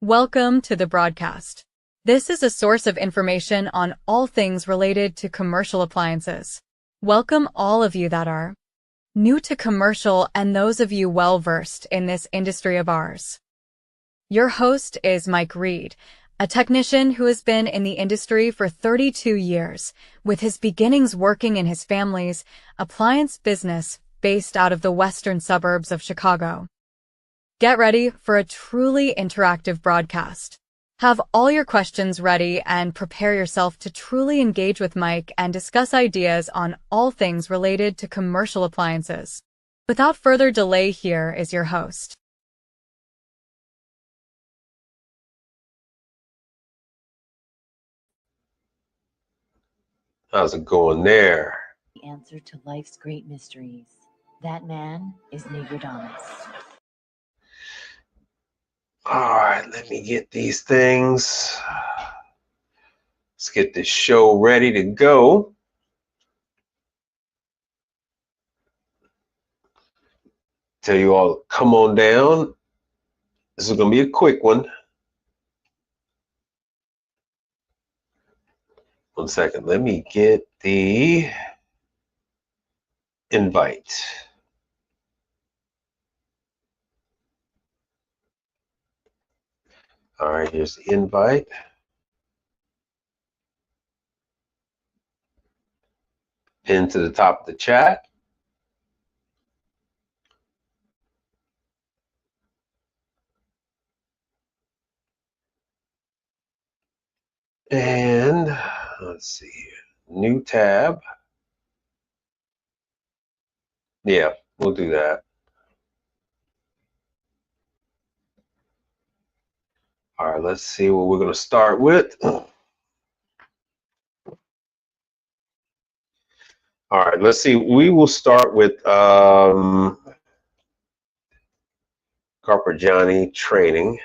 Welcome to the broadcast. This is a source of information on all things related to commercial appliances. Welcome all of you that are new to commercial and those of you well-versed in this industry of ours. Your host is Mike Reed, a technician who has been in the industry for 32 years, with his beginnings working in his family's appliance business based out of the western suburbs of Chicago. Get ready for a truly interactive broadcast. Have all your questions ready and prepare yourself to truly engage with Mike and discuss ideas on all things related to commercial appliances. Without further delay, here is your host. How's it going there? The answer to life's great mysteries. That man is Negrodamus. All right, let me get these things. Let's get this show ready to go. Tell you all, come on down. This is going to be a quick one. One second, let me get the invite. All right, here's the invite. Pin to the top of the chat. And let's see here. New tab. Yeah, we'll do that. All right, let's see what we're going to start with. All right, let's see. We will start with Carper training.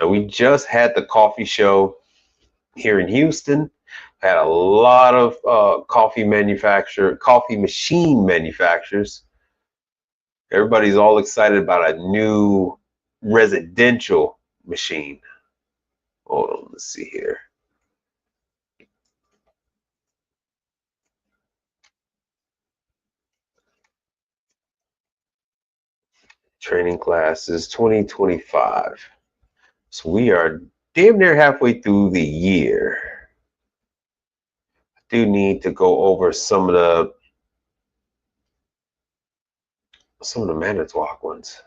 And we just had the coffee show here in Houston. Had a lot of coffee machine manufacturers. Everybody's all excited about a new residential machine. Hold on, let's see here. Training classes 2025. So we are damn near halfway through the year. I do need to go over some of the Manitowoc ones.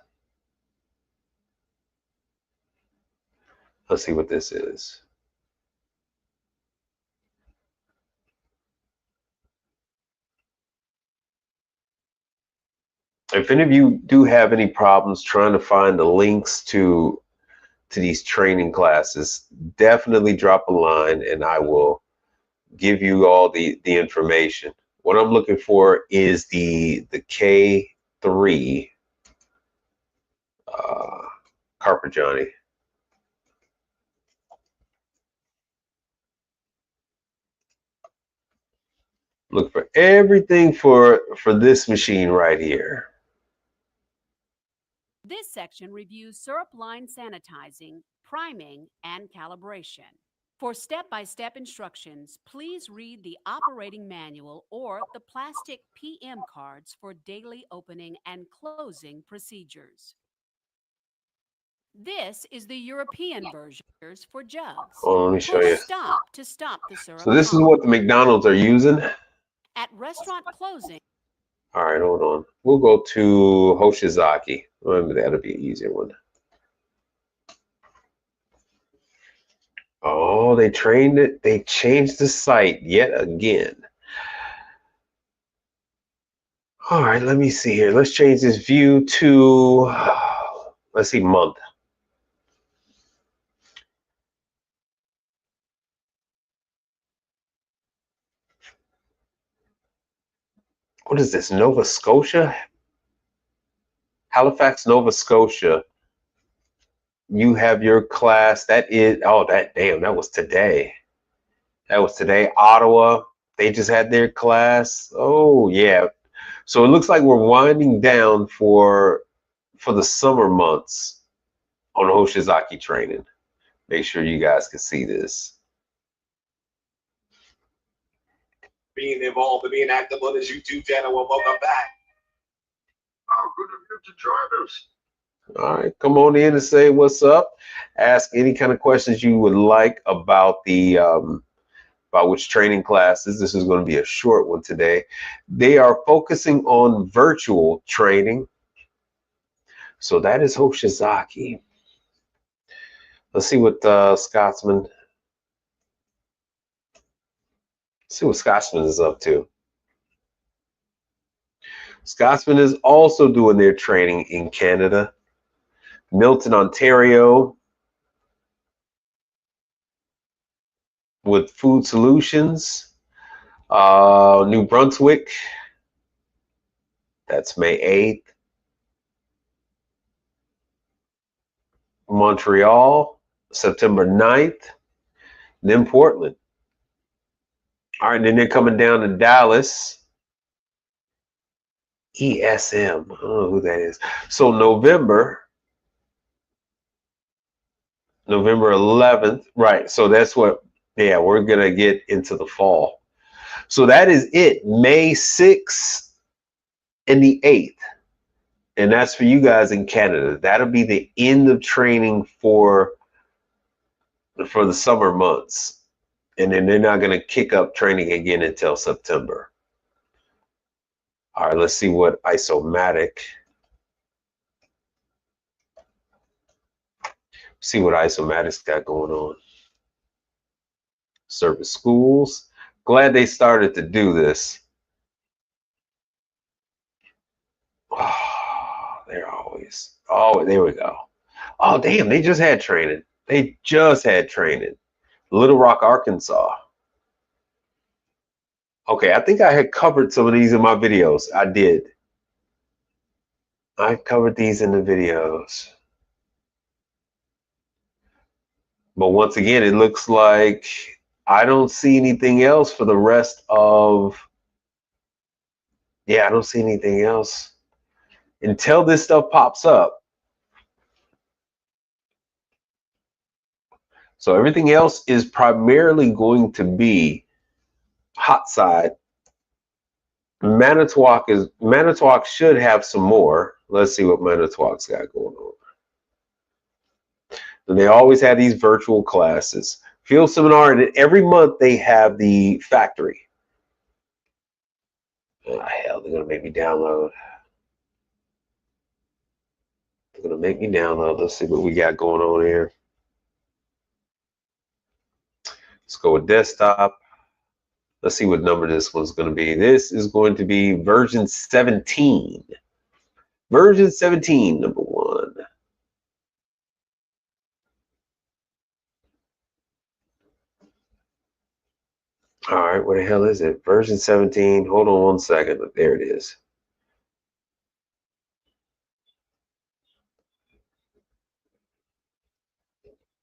Let's see what this is. If any of you do have any problems trying to find the links to these training classes, definitely drop a line and I will give you all the information. What I'm looking for is the K3 Carper Johnny. Look for everything for this machine right here. This section reviews syrup line sanitizing, priming, and calibration. For step-by-step instructions, please read the operating manual or the plastic PM cards for daily opening and closing procedures. This is the European version for jugs. Oh, let me show you. Stop to stop the syrup. So this is what the McDonald's are using. At restaurant closing. All right, hold on. We'll go to Hoshizaki. Maybe that'll be an easier one. Oh, they trained it. They changed the site yet again. All right, let me see here. Let's change this view to, let's see, month. What is this, Nova Scotia? Halifax, Nova Scotia. You have your class. That is, oh, that was today. That was today. Ottawa, They just had their class. Oh yeah. So it looks like we're winding down for the summer months on Hoshizaki training. Make sure you guys can see this. Being involved and being active on this YouTube channel. Well, welcome back. Oh, good of you to join us. All right, come on in and say what's up. Ask any kind of questions you would like about the about which training classes. This is going to be a short one today. They are focusing on virtual training. So that is Hoshizaki. Let's see what Scotsman. See what Scotsman is up to. Scotsman is also doing their training in Canada. Milton, Ontario, with Food Solutions. New Brunswick, that's May 8th. Montreal, September 9th. Then Portland. All right, and then they're coming down to Dallas. ESM, I don't know who that is. So November 11th, right? So that's what, yeah, we're gonna get into the fall. So that is it, May 6th and the 8th. And that's for you guys in Canada. That'll be the end of training for the summer months. And then they're not gonna kick up training again until September. All right, let's see what Isomatic. See what Isomatic's got going on. Service schools. Glad they started to do this. Oh, they're always. Oh, there we go. Oh, damn, they just had training. They just had training. Little Rock, Arkansas. Okay, I think I had covered some of these in my videos. I did. I covered these in the videos. But once again, it looks like I don't see anything else for the rest of, yeah, I don't see anything else until this stuff pops up. So everything else is primarily going to be hot side. Manitowoc should have some more. Let's see what Manitowoc's got going on. And they always have these virtual classes. Field seminar, and every month they have the factory. Oh, hell, they're gonna make me download. They're gonna make me download. Let's see what we got going on here. Let's go with desktop. Let's see what number this one's going to be. This is going to be version 17. Version 17, number 1. All right, where the hell is it? Version 17. Hold on one second. There it is.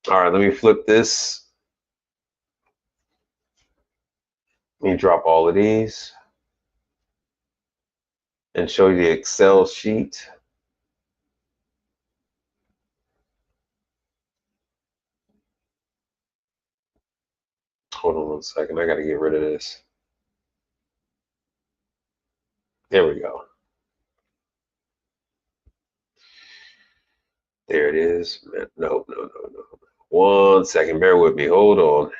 All right, let me flip this. Let me drop all of these and show you the Excel sheet. Hold on one second. I got to get rid of this. There we go. There it is. No. One second. Bear with me. Hold on.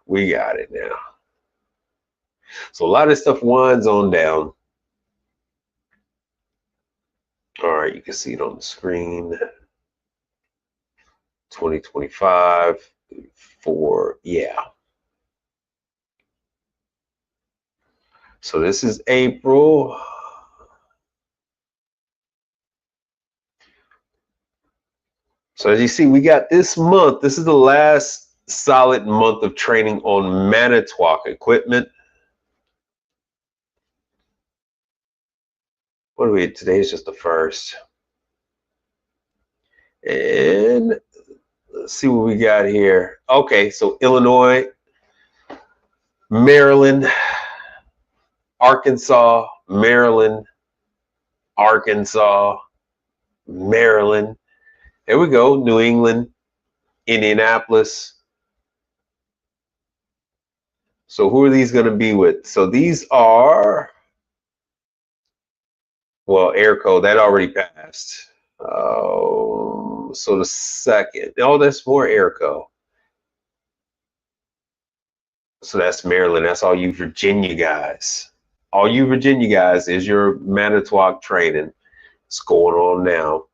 We got it now. So a lot of stuff winds on down. All right, you can see it on the screen. 2025 for, yeah. So this is April. So as you see, we got this month. This is the last solid month of training on Manitowoc equipment. What do we, today is just the 1st. And let's see what we got here. Okay, so Illinois, Maryland, Arkansas, Maryland, Arkansas, Maryland. There we go. New England, Indianapolis. So who are these going to be with? So these are, well, Airco, that already passed. So the second, oh, that's more Airco. So that's Maryland. That's all you Virginia guys. All you Virginia guys is your Manitowoc training. It's going on now.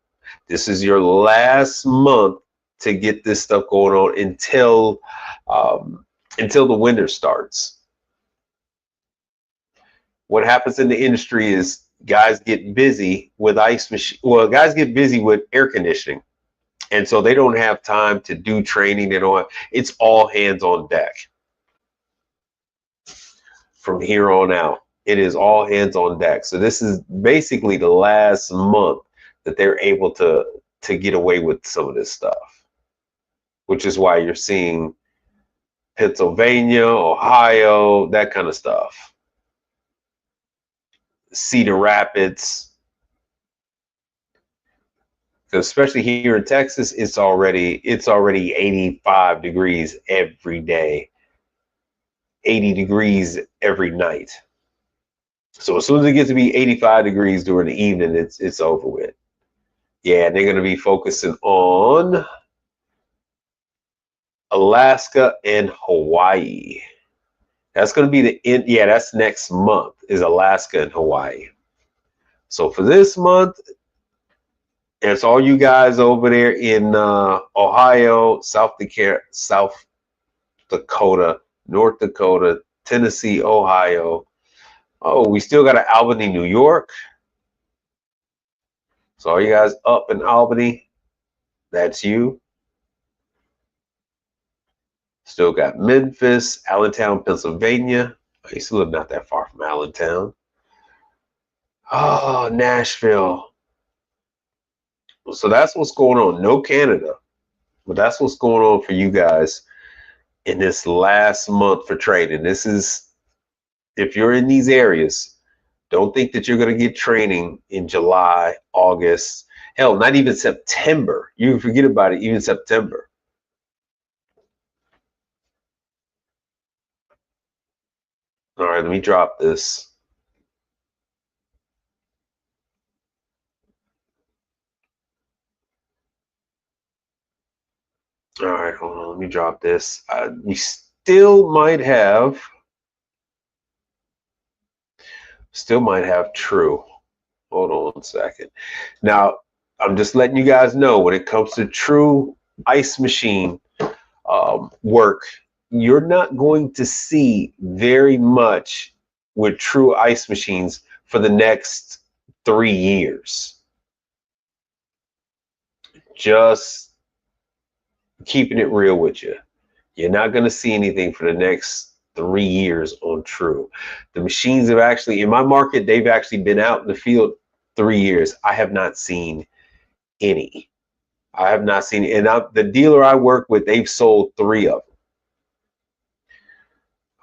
This is your last month to get this stuff going on until the winter starts. What happens in the industry is guys get busy with guys get busy with air conditioning. And so they don't have time to do training. It's all hands on deck. From here on out, it is all hands on deck. So this is basically the last month that they're able to get away with some of this stuff, which is why you're seeing Pennsylvania, Ohio, that kind of stuff. Cedar Rapids, especially here in Texas, it's already 85 degrees every day, 80 degrees every night. So as soon as it gets to be 85 degrees during the evening, it's over with. Yeah, they're going to be focusing on Alaska and Hawaii. That's going to be the end. Yeah, that's next month is Alaska and Hawaii. So for this month, it's all you guys over there in Ohio, South Dakota, North Dakota, Tennessee, Ohio. Oh, we still got an Albany, New York. So all you guys up in Albany, that's you. Still got Memphis, Allentown, Pennsylvania. I used to live not that far from Allentown. Oh, Nashville. So that's what's going on. No Canada, but that's what's going on for you guys in this last month for training. This is, if you're in these areas, don't think that you're going to get training in July, August, hell, not even September. You can forget about it, even September. All right, let me drop this. All right, hold on, let me drop this. We still might have True. Hold on 1 second. Now, I'm just letting you guys know when it comes to True ice machine work, you're not going to see very much with True ice machines for the next 3 years. Just keeping it real with you. You're not going to see anything for the next 3 years on True. The machines have actually, in my market, they've actually been out in the field 3 years. I have not seen any. I have not seen, and the dealer I work with, they've sold 3 of them.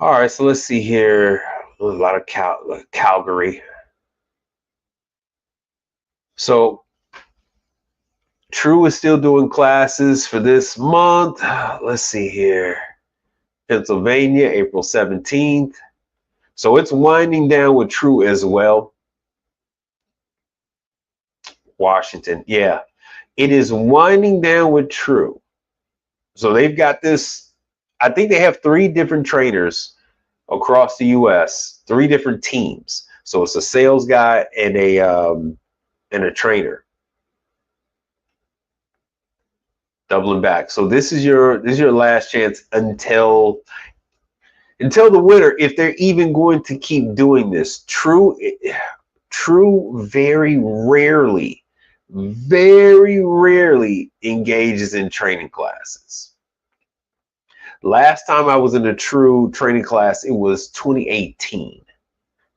All right, so let's see here. A lot of Calgary. So True is still doing classes for this month. Let's see here. Pennsylvania, April 17th. So it's winding down with True as well. Washington, yeah. It is winding down with True. So they've got this, I think they have 3 different trainers across the US, 3 different teams. So it's a sales guy and a trainer. Doubling back. So this is your last chance until the winter, if they're even going to keep doing this. True very rarely engages in training classes. Last time I was in a True training class, it was 2018.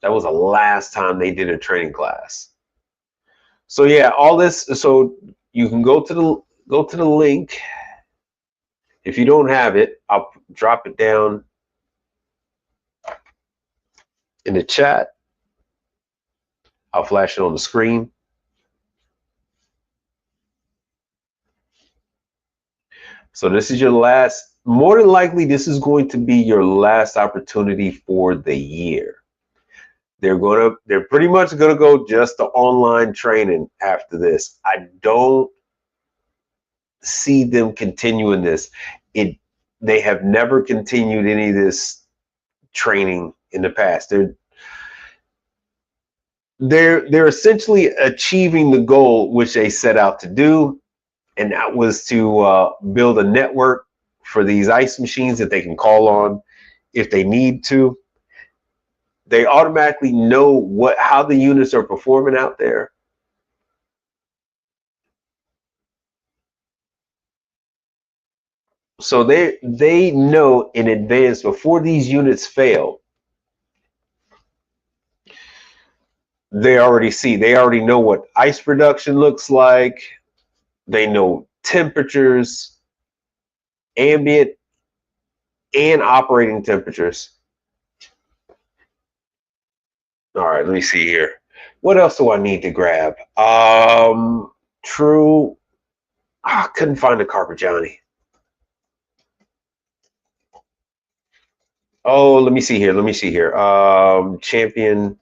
That was the last time they did a training class. So yeah, all this, so you can go to the link. If you don't have it, I'll drop it down in the chat. I'll flash it on the screen. So this is your last, more than likely, this is going to be your last opportunity for the year. They're pretty much gonna go just the online training after this. I don't see them continuing this. They have never continued any of this training in the past. They're essentially achieving the goal which they set out to do, and that was to build a network for these ice machines that they can call on if they need to. They automatically know how the units are performing out there. So they know in advance before these units fail. They already know what ice production looks like. They know temperatures, ambient and operating temperatures. All right, let me see here. What else do I need to grab? True. I couldn't find the Carpet Johnny. Oh, let me see here. Champion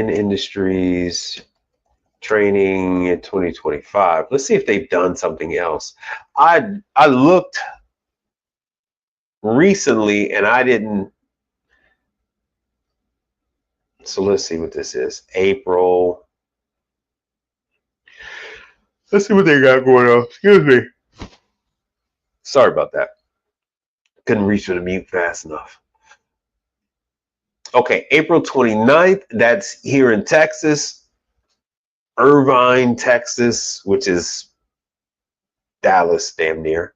Industries training in 2025. Let's see if they've done something else. I looked recently and I didn't. So let's see what this is. April. Let's see what they got going on. Excuse me. Sorry about that. Couldn't reach for the mute fast enough. Okay, April 29th. That's here in Texas. Irvine, Texas, which is Dallas, damn near.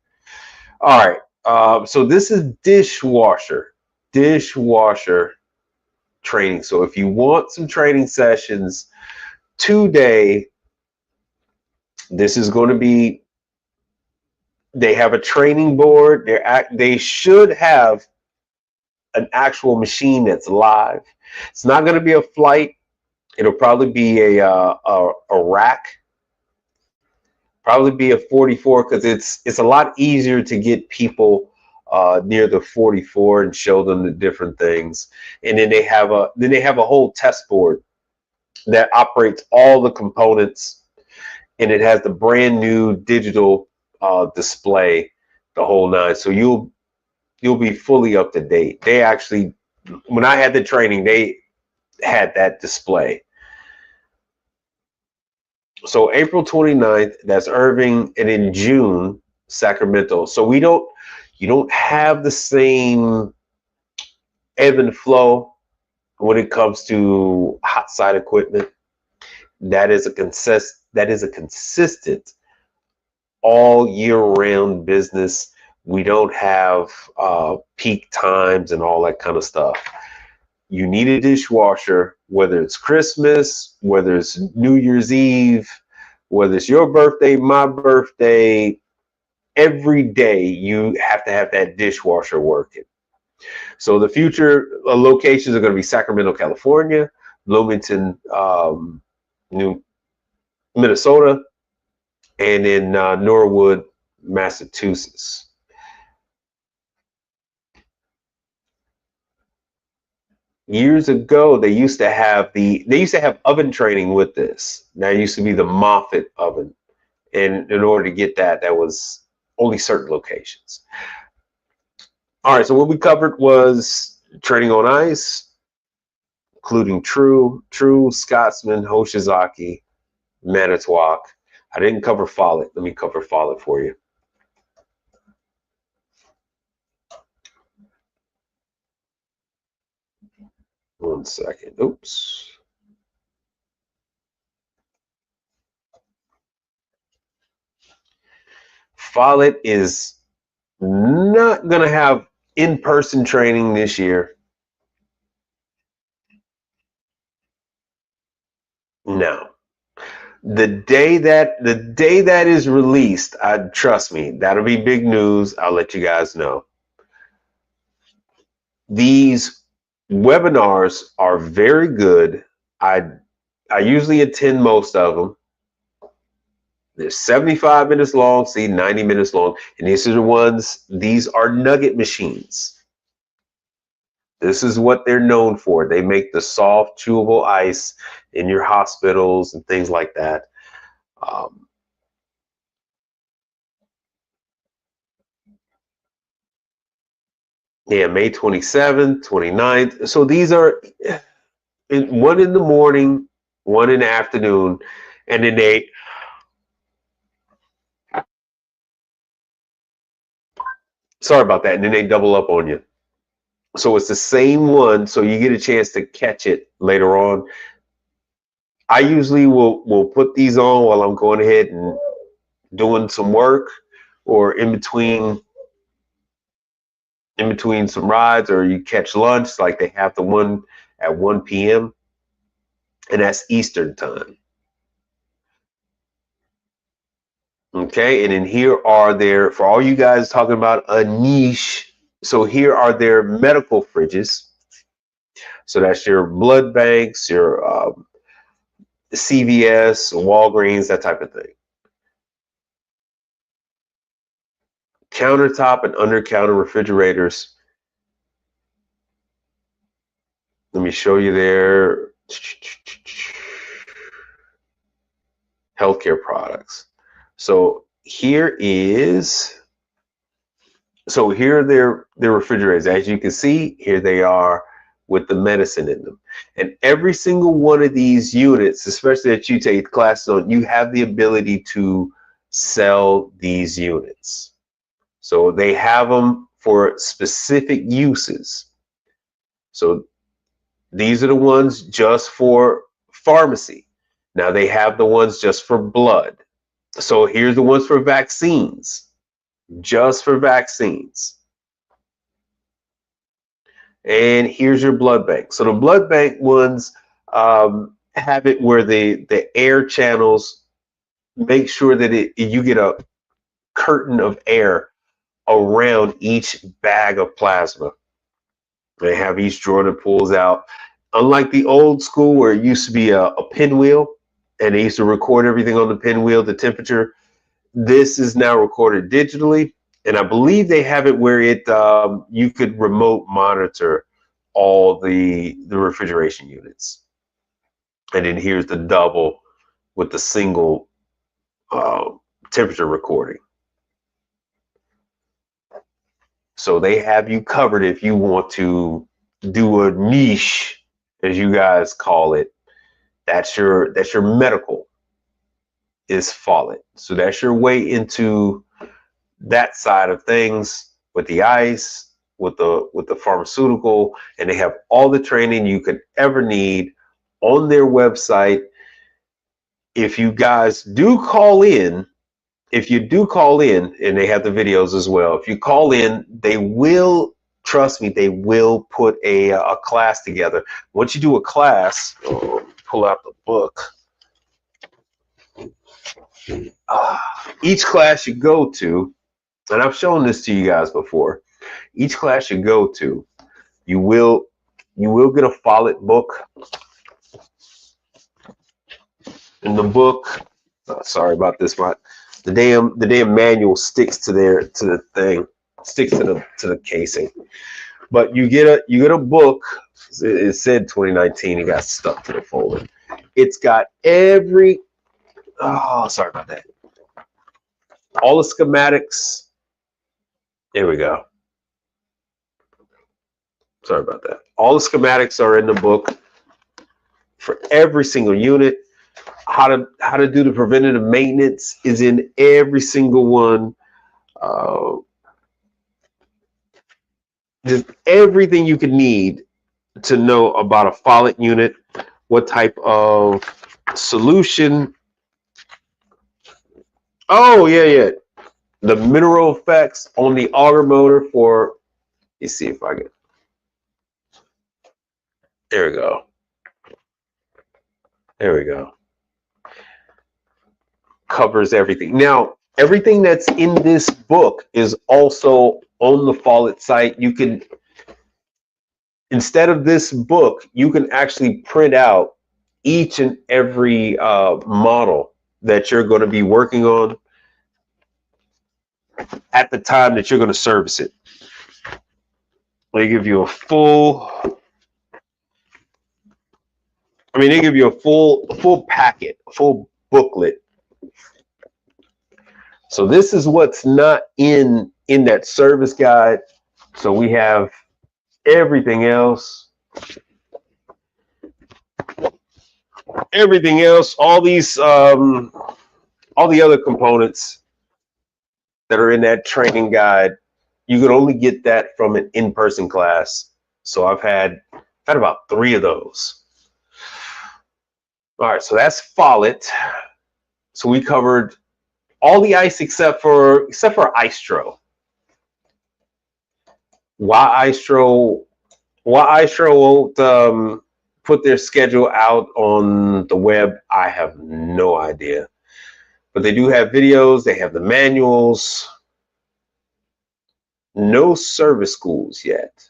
All right. So this is dishwasher training. So if you want some training sessions today, this is going to be, they have a training board. They should have an actual machine that's live. It's not going to be a flight. It'll probably be a rack. Probably be a 44 because it's a lot easier to get people near the 44 and show them the different things. And then they have a whole test board that operates all the components, and it has the brand new digital display, the whole nine. So you'll be fully up to date. They actually, when I had the training, they had that display. So April 29th, that's Irving, and in June, Sacramento. So you don't have the same ebb and flow when it comes to hot side equipment. That is a consistent all year round business. We don't have peak times and all that kind of stuff. You need a dishwasher, whether it's Christmas, whether it's New Year's Eve, whether it's your birthday, my birthday, every day you have to have that dishwasher working. So the future locations are going to be Sacramento, California, Bloomington, Minnesota, and in Norwood, Massachusetts. Years ago, they used to have oven training with this. That used to be the Moffett oven, and in order to get that was only certain locations. All right, so what we covered was training on ice, including True, Scotsman, Hoshizaki, Manitowoc. I didn't cover Follett. Let me cover Follett for you. One second. Oops. Follett is not going to have in-person training this year. No. The day that is released, trust me, that'll be big news. I'll let you guys know. these webinars are very good. I usually attend most of them. They're 75 minutes long, 90 minutes long. And these are the ones, these are nugget machines. This is what they're known for. They make the soft, chewable ice in your hospitals and things like that. Yeah, May 27th, 29th. So these are one in the morning, one in the afternoon, and then they sorry about that, and then they double up on you. So it's the same one, so you get a chance to catch it later on. I usually will put these on while I'm going ahead and doing some work, or in between some rides, or you catch lunch, like they have the one at 1 p.m. and that's Eastern time. Okay, and then here are their, for all you guys talking about a niche, so here are their medical fridges. So that's your blood banks, your CVS, Walgreens, that type of thing. Countertop and under counter refrigerators. Let me show you their healthcare products. So here are their refrigerators. As you can see, here they are with the medicine in them. And every single one of these units, especially that you take classes on, you have the ability to sell these units. So they have them for specific uses. So these are the ones just for pharmacy. Now they have the ones just for blood. So here's the ones for vaccines, just for vaccines. And here's your blood bank. So the blood bank ones have it where the air channels make sure that you get a curtain of air around each bag of plasma. They have each drawer that pulls out. Unlike the old school where it used to be a pinwheel and they used to record everything on the pinwheel, the temperature, this is now recorded digitally. And I believe they have it where you could remote monitor all the refrigeration units. And then here's the double with the single temperature recording. So they have you covered if you want to do a niche, as you guys call it. That's your medical is Follett. So that's your way into that side of things with the ice, with the pharmaceutical, and they have all the training you could ever need on their website. If you guys do call in, and they have the videos as well, if you call in, they will, trust me, they will put a class together. Once you do a class, pull out the book. Each class you go to, and I've shown this to you guys before, each class you go to, you will get a Follett book. In the book, sorry about this, but the damn manual sticks to the thing, sticks to the casing. But you get a book. It said 2019. It got stuck to the folder. It's got sorry about that. All the schematics. There we go. Sorry about that. All the schematics are in the book for every single unit. How to do the preventative maintenance is in every single one. Just everything you could need to know about a Follett unit, what type of solution. Oh yeah. The mineral effects on the auger motor for. Let's see if I can. There we go. There we go. Covers everything. Now, everything that's in this book is also on the Follett site. You can instead of this book, you can actually print out each and every model that you're going to be working on at the time that you're going to service it. They give you a full, they give you a full packet, a full booklet. So this is what's not in that service guide. So we have everything else. All these all the other components that are in that training guide, you could only get that from an in-person class. So I've had about 3 of those. All right, so that's Follett. So we covered all the ice except for Istro. Why Istro won't put their schedule out on the web, I have no idea. But they do have videos, they have the manuals. No service schools yet.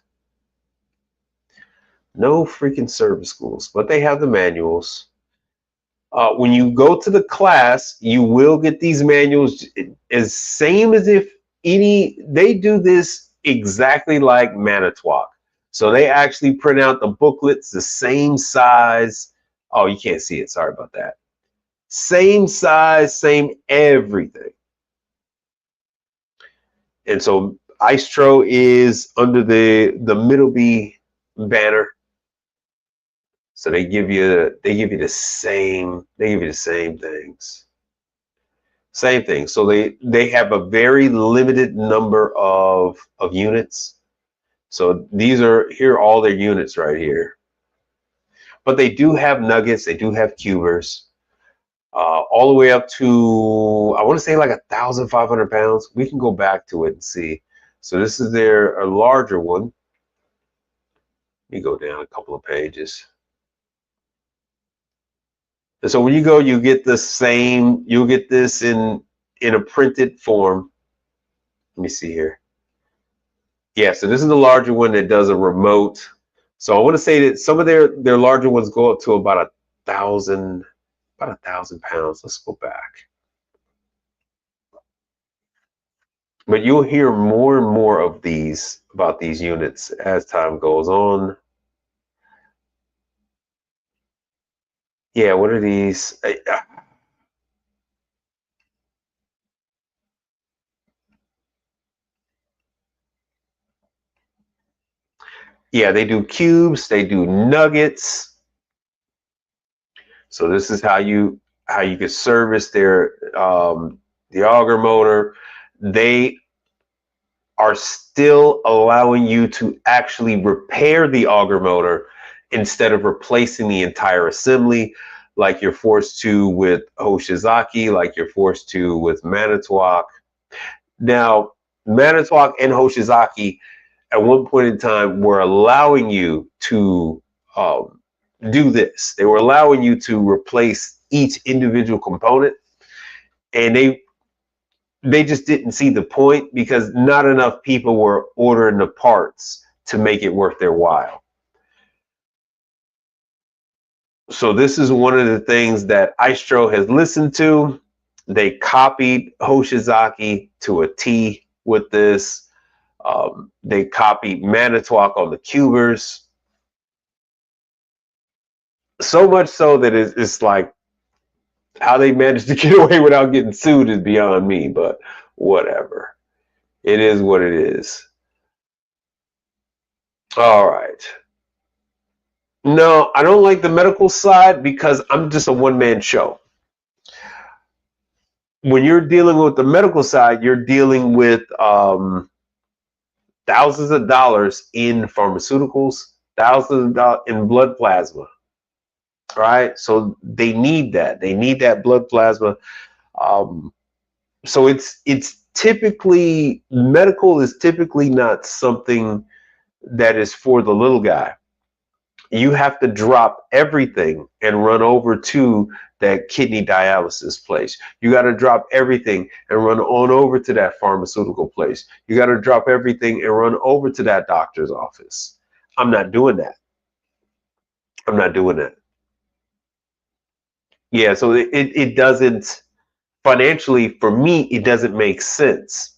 No freaking service schools, but they have the manuals. When you go to the class, you will get these manuals as same as if they do this exactly like Manitowoc. So they actually print out the booklets the same size. Oh, you can't see it. Sorry about that. Same size, same everything. And so Istro is under the Middleby banner. So they give you the same things. Same thing. So they have a very limited number of units. So here are all their units right here. But they do have nuggets, they do have cubers. All the way up to, I want to say like 1,500 pounds. We can go back to it and see. So this is a larger one. Let me go down a couple of pages. And so when you go, you get the same, you'll get this in a printed form. Let me see here. Yeah, so this is the larger one that does a remote. So I want to say that some of their larger ones go up to about 1,000 pounds. Let's go back. But you'll hear more and more of about these units as time goes on. Yeah, what are these? Yeah, they do cubes, they do nuggets. So this is how you can service the auger motor. They are still allowing you to actually repair the auger motor instead of replacing the entire assembly like you're forced to with Hoshizaki, like you're forced to with Manitowoc. Now, Manitowoc and Hoshizaki at one point in time were allowing you to do this. They were allowing you to replace each individual component, and they just didn't see the point because not enough people were ordering the parts to make it worth their while. So this is one of the things that Istro has listened to. They copied Hoshizaki to a T with this. They copied Manitowoc on the cubers. So much so that it's like how they managed to get away without getting sued is beyond me, but whatever. It is what it is. All right. No, I don't like the medical side because I'm just a one-man show. When you're dealing with the medical side, you're dealing with thousands of dollars in pharmaceuticals, thousands of dollars in blood plasma. All right, so they need that. They need that blood plasma. So it's typically, medical is typically not something that is for the little guy. You have to drop everything and run over to that kidney dialysis place. You got to drop everything and run on over to that pharmaceutical place. You got to drop everything and run over to that doctor's office. I'm not doing that. I'm not doing that. Yeah, so it doesn't, financially for me, it doesn't make sense.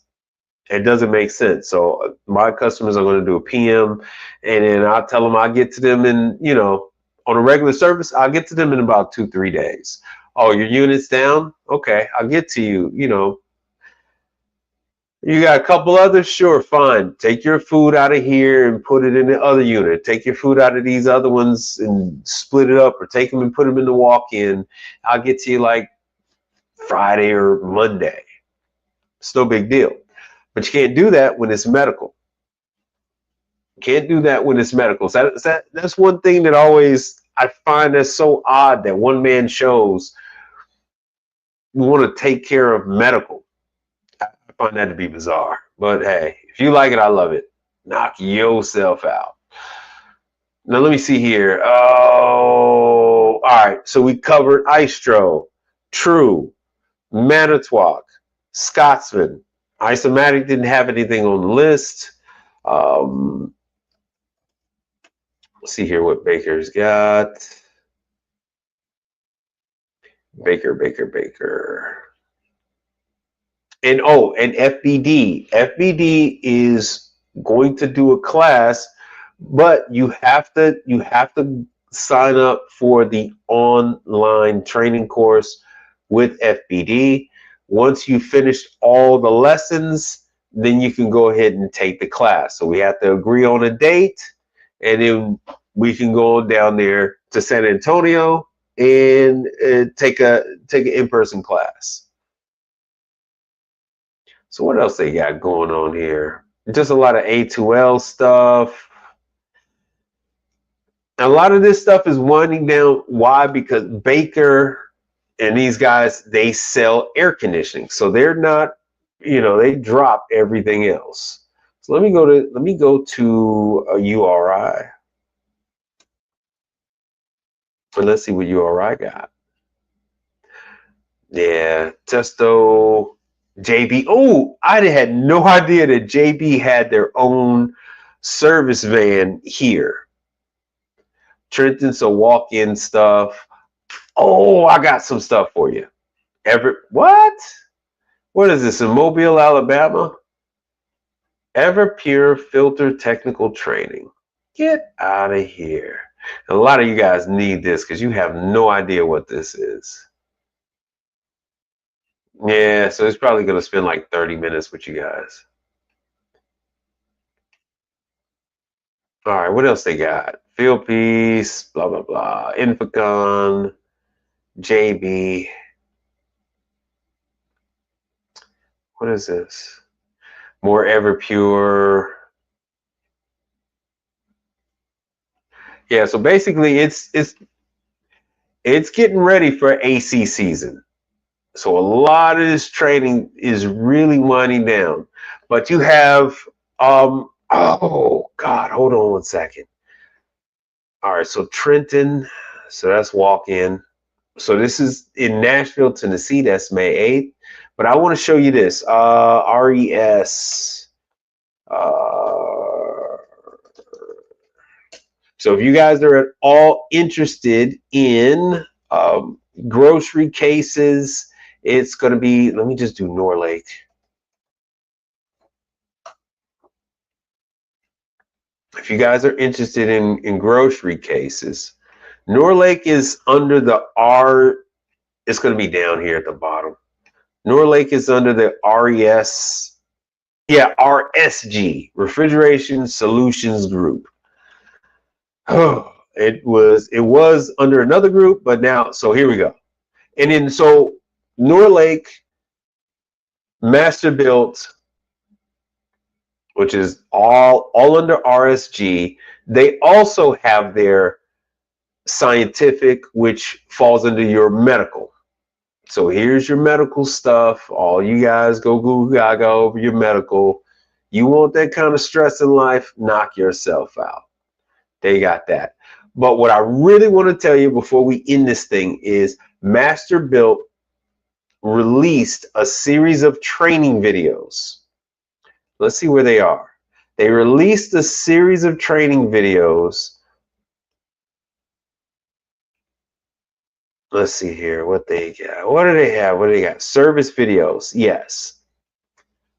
It doesn't make sense. So my customers are going to do a PM, and then I'll tell them I'll get to them in, on a regular service, I'll get to them in about 2-3 days. Oh, your unit's down? Okay, I'll get to you. You got a couple others? Sure, fine. Take your food out of here and put it in the other unit. Take your food out of these other ones and split it up, or take them and put them in the walk-in. I'll get to you like Friday or Monday. It's no big deal. But you can't do that when it's medical. You can't do that when it's medical. So that's one thing that I find that's so odd, that one-man shows want to take care of medical. I find that to be bizarre. But hey, if you like it, I love it. Knock yourself out. Now let me see here. Oh, all right. So we covered Istro, True, Manitowoc, Scotsman. Isomatic didn't have anything on the list. Let's see here what Baker's got. Baker. And FBD. FBD is going to do a class, but you have to sign up for the online training course with FBD. Once you finished all the lessons, then you can go ahead and take the class. So we have to agree on a date, and then we can go down there to San Antonio and take an in-person class. So what else they got going on here? Just a lot of A2L stuff. A lot of this stuff is winding down. Why? Because Baker and these guys, they sell air conditioning. So they're not, they drop everything else. So let me go to a URI. And let's see what URI got. Yeah, Testo, JB. Oh, I had no idea that JB had their own service van here. Trenton, so walk-in stuff. Oh, I got some stuff for you. What? What is this, in Mobile, Alabama? Everpure Filter Technical Training. Get out of here. And a lot of you guys need this because you have no idea what this is. Yeah, so it's probably going to spend like 30 minutes with you guys. All right, what else they got? Field Piece, blah, blah, blah. Infocon, JB. What is this? More Everpure. Yeah, so basically it's getting ready for AC season. So a lot of this training is really winding down. But you have oh God, hold on one second. All right, so Trenton, so that's walk-in. So this is in Nashville, Tennessee. That's May 8th. But I want to show you this. RES. So if you guys are at all interested in grocery cases, it's going to be, let me just do Norlake. If you guys are interested in grocery cases, Norlake is under the R, it's going to be down here at the bottom. Norlake is under the RES, yeah, RSG, Refrigeration Solutions Group. Oh, it was under another group, but now, so here we go. And then, so Norlake, Masterbuilt, which is all under RSG. They also have their scientific, which falls under your medical. So here's your medical stuff. All you guys go Google Gaga over your medical. You want that kind of stress in life, knock yourself out. They got that. But what I really want to tell you before we end this thing is Masterbuilt released a series of training videos. Let's see where they are. They released a series of training videos. Let's see here what they got. What do they have? What do they got? Service videos. Yes.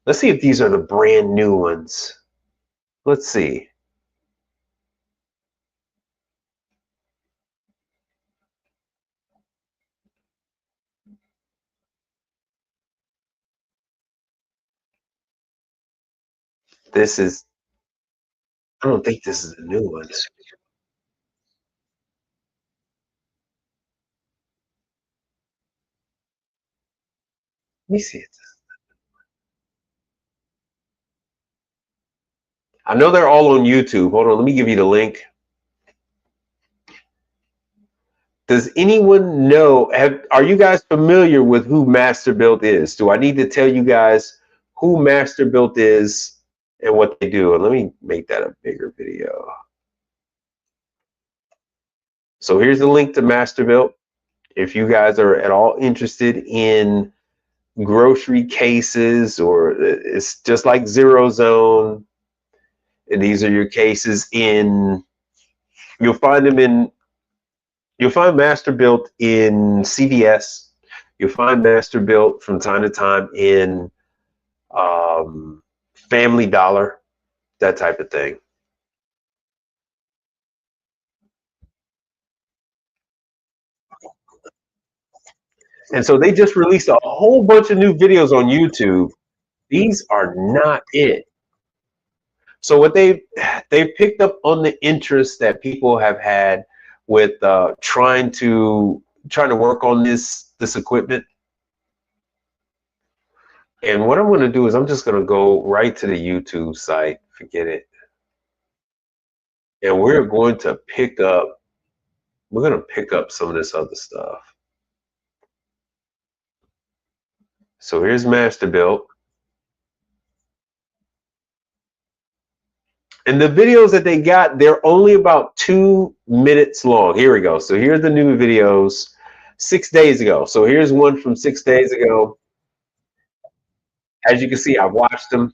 Let's see if these are the brand new ones. Let's see. This is, I don't think this is the new ones. Let me see it. I know they're all on YouTube. Hold on, let me give you the link. Does anyone know? Are you guys familiar with who Masterbuilt is? Do I need to tell you guys who Masterbuilt is and what they do? And let me make that a bigger video. So here's the link to Masterbuilt. If you guys are at all interested in grocery cases, or it's just like Zero Zone, and these are your cases in, you'll find them in, you'll find Masterbuilt in CVS. You'll find Masterbuilt from time to time in Family Dollar, that type of thing. And so they just released a whole bunch of new videos on YouTube. These are not it. So what they've picked up on the interest that people have had with trying to work on this equipment. And what I'm going to do is I'm just going to go right to the YouTube site. Forget it. And we're going to pick up some of this other stuff. So here's Masterbuilt. And the videos that they got, they're only about 2 minutes long. Here we go. So here's the new videos 6 days ago. So here's one from 6 days ago. As you can see, I've watched them.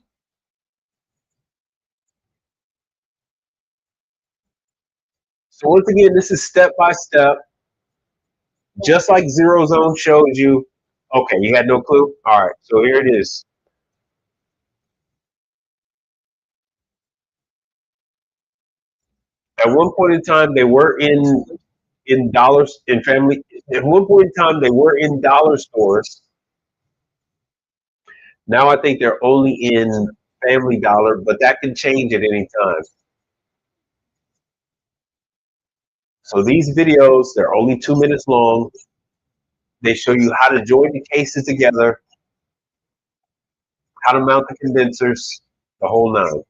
So once again, this is step by step, just like Zero Zone showed you. Okay, you had no clue? All right, so here it is. At one point in time, they were in dollars in family. At one point in time, they were in dollar stores. Now I think they're only in Family Dollar, but that can change at any time. So these videos, they're only 2 minutes long. They show you how to join the cases together, how to mount the condensers, the whole nine.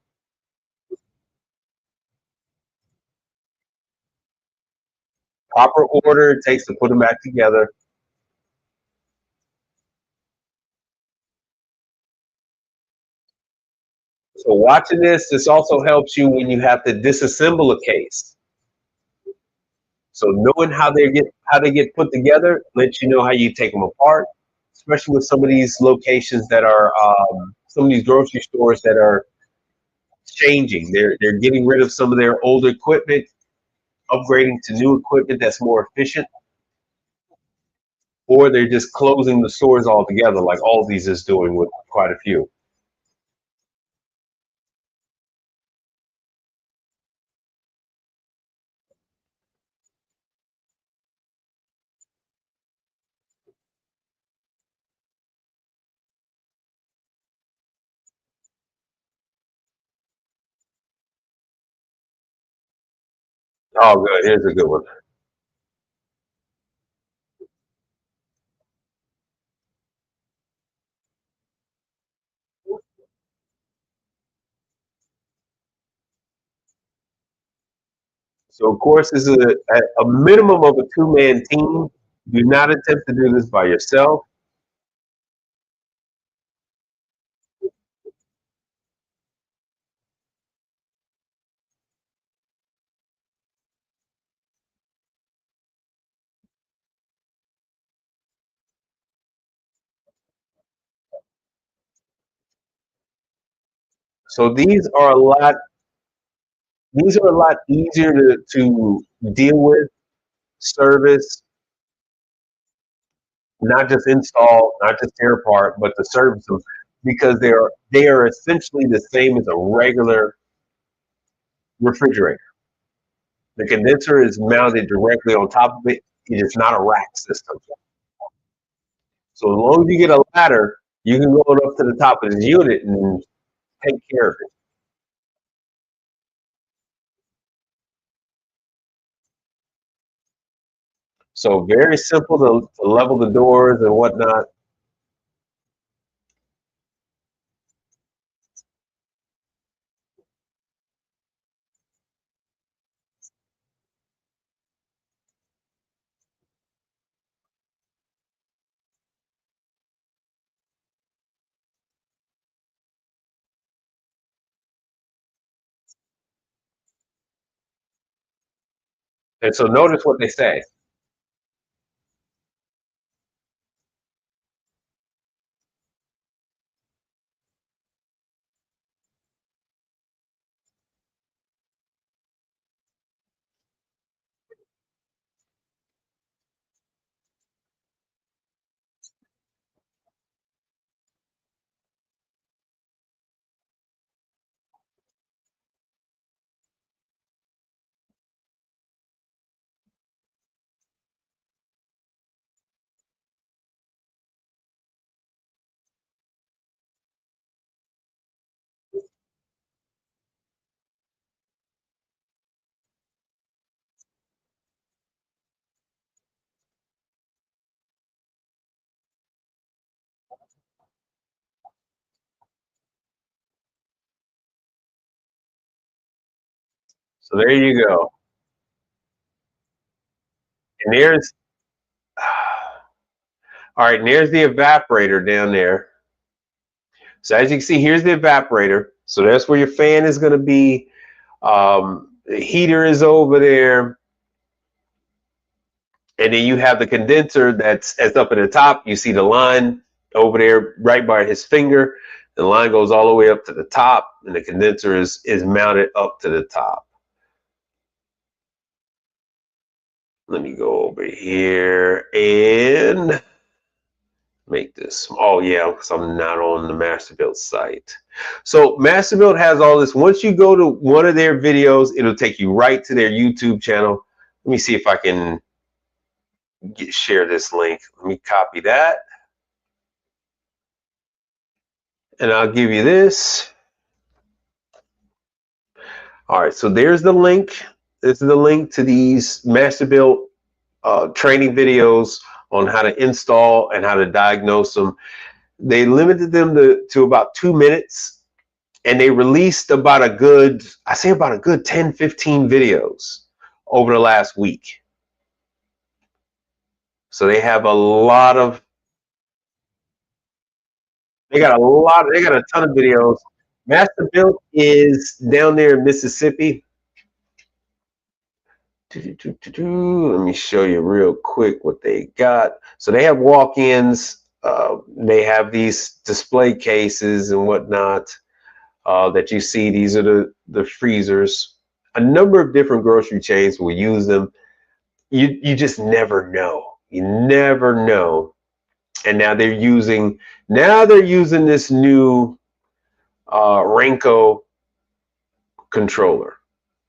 Proper order it takes to put them back together. So watching this also helps you when you have to disassemble a case. So knowing how they get put together lets you know how you take them apart, especially with some of these locations that are some of these grocery stores that are changing. They're getting rid of some of their old equipment, upgrading to new equipment that's more efficient, or they're just closing the stores altogether, like Aldi's is doing with quite a few. Oh, good. Here's a good one. So, of course, this is a minimum of a two-man team. Do not attempt to do this by yourself. So these are a lot easier to deal with, service, not just install, not just tear apart, but to service them because they are essentially the same as a regular refrigerator. The condenser is mounted directly on top of it. It is not a rack system. So as long as you get a ladder, you can go up to the top of this unit and take care of it. So very simple to level the doors and whatnot. And so notice what they say. So there you go. And there's all right, and there's the evaporator down there. So as you can see, here's the evaporator. So that's where your fan is going to be. The heater is over there. And then you have the condenser that's up at the top. You see the line over there right by his finger. The line goes all the way up to the top, and the condenser is mounted up to the top. Let me go over here and make this. Oh yeah, because I'm not on the Masterbuilt site. So Masterbuilt has all this. Once you go to one of their videos, it'll take you right to their YouTube channel. Let me see if I can share this link. Let me copy that. And I'll give you this. All right, so there's the link. This is the link to these Masterbuilt training videos on how to install and how to diagnose them. They limited them to about 2 minutes, and they released about a good 10, 15 videos over the last week. So they have they got a ton of videos. Masterbuilt is down there in Mississippi. Let me show you real quick what they got. So they have walk-ins. They have these display cases and whatnot that you see. These are the freezers. A number of different grocery chains will use them. You just never know. You never know. And now they're using this new Renko controller.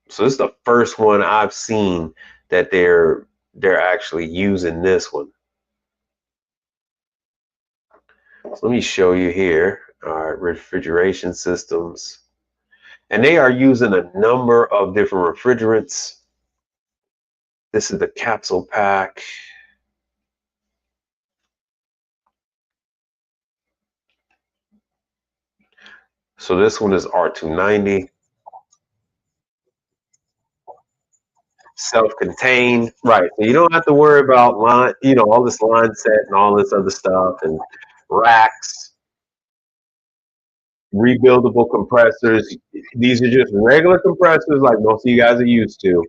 So this is the first one I've seen that they're actually using this one. So let me show you here. All right, refrigeration systems. And they are using a number of different refrigerants. This is the capsule pack. So this one is R290. Self-contained, right? So you don't have to worry about line, all this line set and all this other stuff and racks, rebuildable compressors. These are just regular compressors like most of you guys are used to.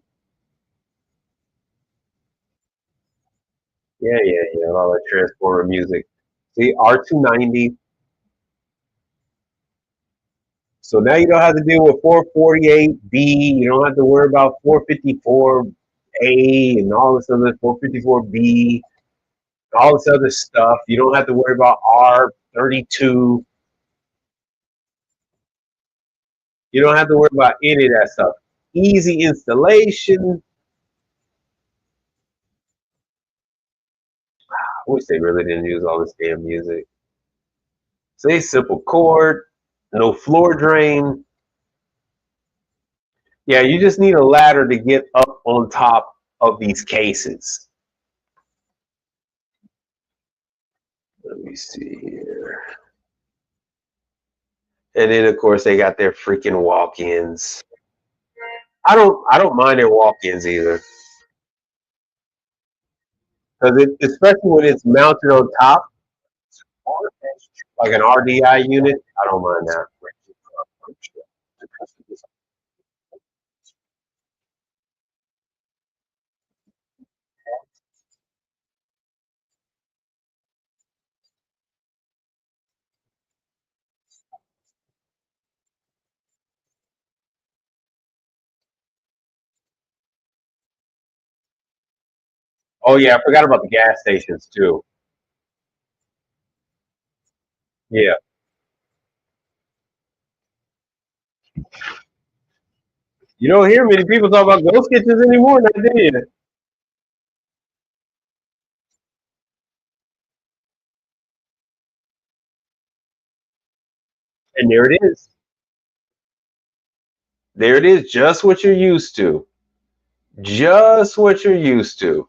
Yeah, all that transformer music. See, R290. So now you don't have to deal with 448B. You don't have to worry about 454A and all this other 454B, all this other stuff. You don't have to worry about R32. You don't have to worry about any of that stuff. Easy installation. I wish they really didn't use all this damn music. Say simple cord, no floor drain. Yeah, you just need a ladder to get up on top of these cases. Let me see here. And then of course they got their freaking walk-ins. I don't mind their walk-ins either. Because especially when it's mounted on top, like an RDI unit, I don't mind that. Oh yeah, I forgot about the gas stations too. Yeah. You don't hear many people talk about ghost kitchens anymore, now do you? And there it is. There it is, just what you're used to. Just what you're used to.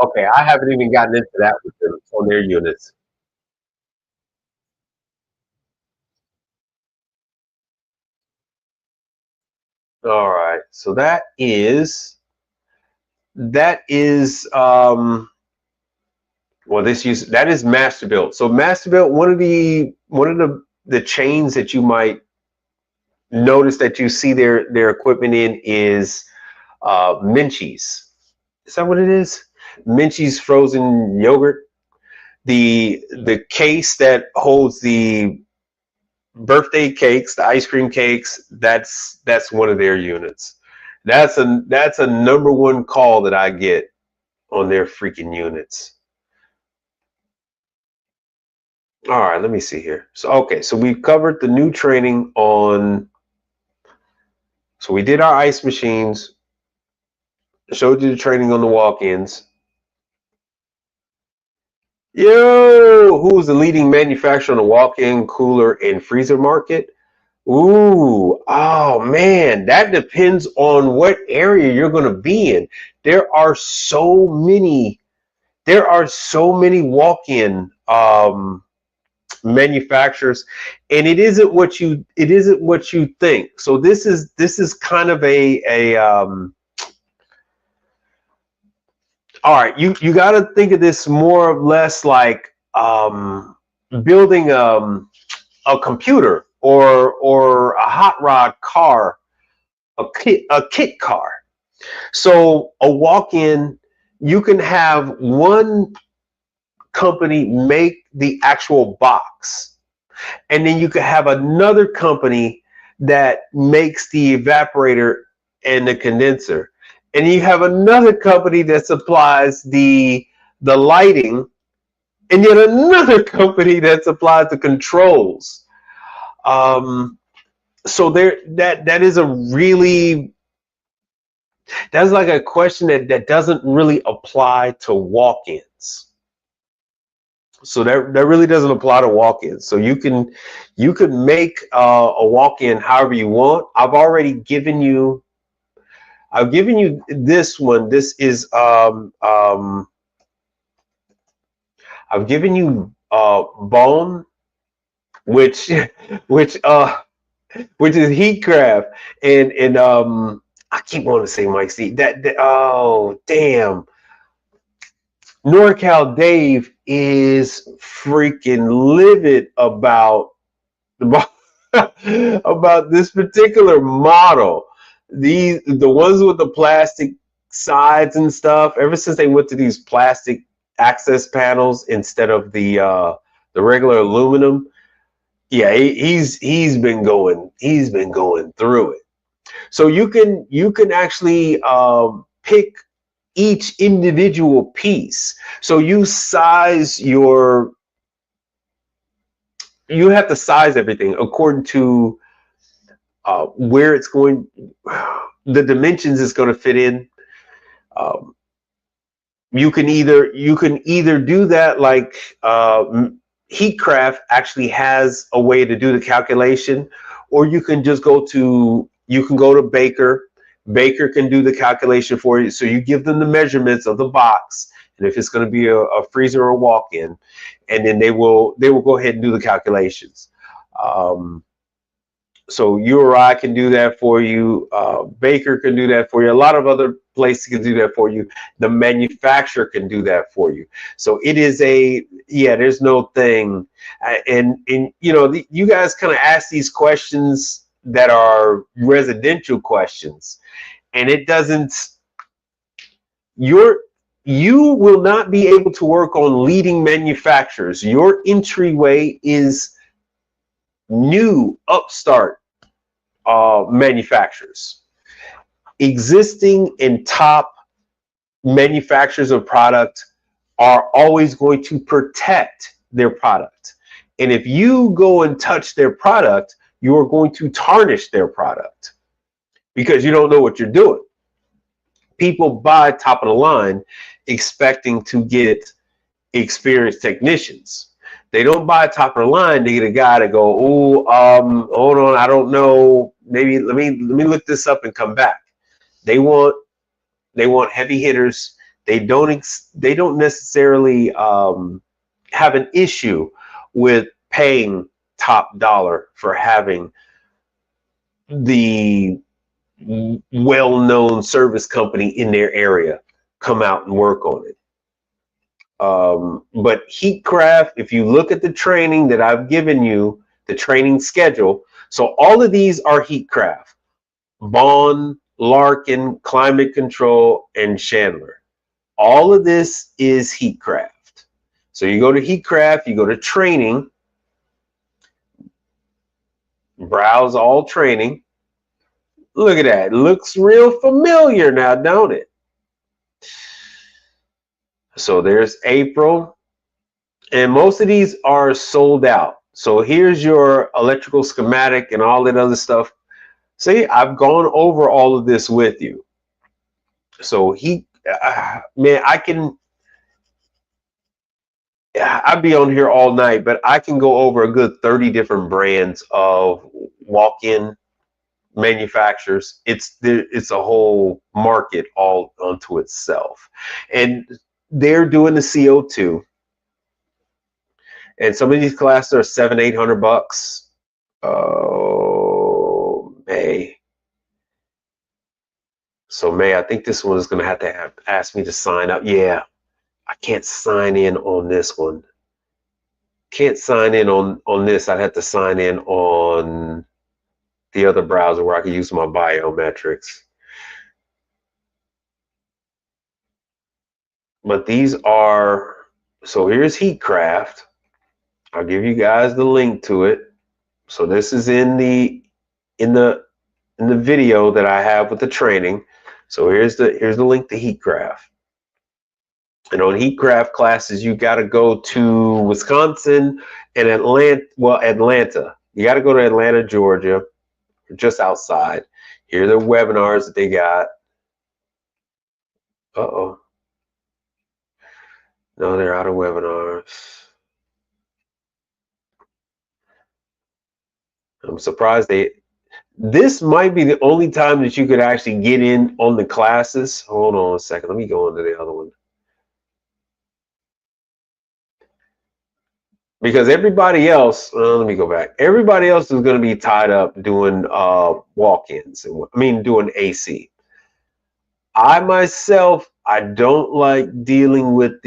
Okay, I haven't even gotten into that with them on their units. All right, so that is well, that is Masterbuilt. So Masterbuilt, one of the chains that you might notice that you see their equipment in is Minchie's. Is that what it is? Minchie's frozen yogurt. The case that holds the birthday cakes, the ice cream cakes, that's one of their units. That's a number one call that I get on their freaking units. All right, let me see here. So okay, so we've covered the new training on. So we did our ice machines, showed you the training on the walk-ins. Yo, who's the leading manufacturer on the walk-in cooler and freezer market? Ooh, oh man, that depends on what area you're going to be in. There are so many. There are so many walk-in manufacturers, and it isn't what you think. So this is kind of a all right. You got to think of this more or less like building a computer or a hot rod car, a kit car. So a walk-in, you can have one company make the actual box, and then you could have another company that makes the evaporator and the condenser, and you have another company that supplies the lighting, and yet another company that supplies the controls. So that is a really, that's like a question that doesn't really apply to walk-ins. So that really doesn't apply to walk-ins. So you can make a walk-in however you want. I've given you this one. This is I've given you bone, which which which is Heatcraft, and I keep wanting to say Mike C. Oh damn. NorCal Dave is freaking livid about about this particular model. The ones with the plastic sides and stuff. Ever since they went to these plastic access panels instead of the regular aluminum, yeah, he's been going through it. So you can actually pick each individual piece. So you have to size everything according to where it's going, the dimensions it's going to fit in. You can either do that like Heatcraft actually has a way to do the calculation, or you can just go to Baker. Baker can do the calculation for you. So you give them the measurements of the box, and if it's going to be a freezer or a walk-in, and then they will go ahead and do the calculations. So you or I can do that for you. Baker can do that for you. A lot of other places can do that for you. The manufacturer can do that for you. So it is there's no thing. And you know, you guys kind of ask these questions that are residential questions, and it doesn't, you will not be able to work on leading manufacturers. Your entryway is new upstart manufacturers. Existing and top manufacturers of product are always going to protect their product. And if you go and touch their product, you are going to tarnish their product because you don't know what you're doing. People buy top of the line expecting to get experienced technicians. They don't buy top of the line to get a guy to go, hold on, I don't know. Maybe let me look this up and come back. They want heavy hitters. They don't necessarily have an issue with paying top dollar for having the well-known service company in their area come out and work on it. But Heatcraft, if you look at the training that I've given you, the training schedule, so all of these are Heatcraft. Bond, Larkin, Climate Control, and Chandler. All of this is Heatcraft. So you go to Heatcraft, you go to training, browse all training. Look at that. It looks real familiar now, don't it? So there's April, and most of these are sold out. So here's your electrical schematic and all that other stuff. See, I've gone over all of this with you. So I'd be on here all night, but I can go over a good 30 different brands of walk-in manufacturers. It's a whole market all unto itself, and they're doing the CO2, and some of these classes are $700-800. Oh, May. So May, I think this one is going to have ask me to sign up. Yeah, I can't sign in on this one. Can't sign in on this. I'd have to sign in on the other browser where I can use my biometrics. But these are, so here's Heatcraft. I'll give you guys the link to it. So this is in the video that I have with the training. So here's the link to Heatcraft. And on Heatcraft classes, you got to go to Wisconsin and Atlanta. You got to go to Atlanta, Georgia, just outside. Here are the webinars that they got. Uh-oh. No, they're out of webinars. I'm surprised this might be the only time that you could actually get in on the classes. Hold on a second. Let me go into the other one. Because everybody else, let me go back. Everybody else is going to be tied up doing walk-ins. Doing AC. I myself I don't like dealing with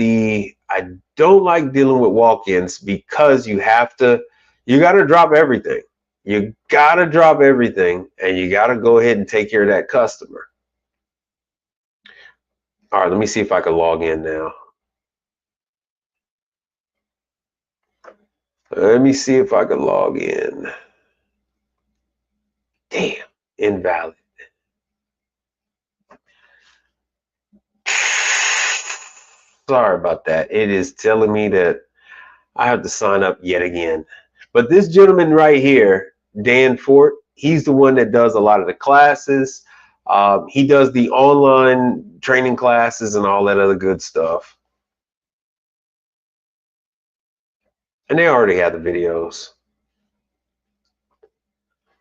walk-ins because you gotta drop everything. You gotta drop everything and you gotta go ahead and take care of that customer. All right, let me see if I can log in now. Let me see if I can log in. Damn, invalid. Sorry about that. It is telling me that I have to sign up yet again. But this gentleman right here, Dan Fort, he's the one that does a lot of the classes. He does the online training classes and all that other good stuff. And they already have the videos.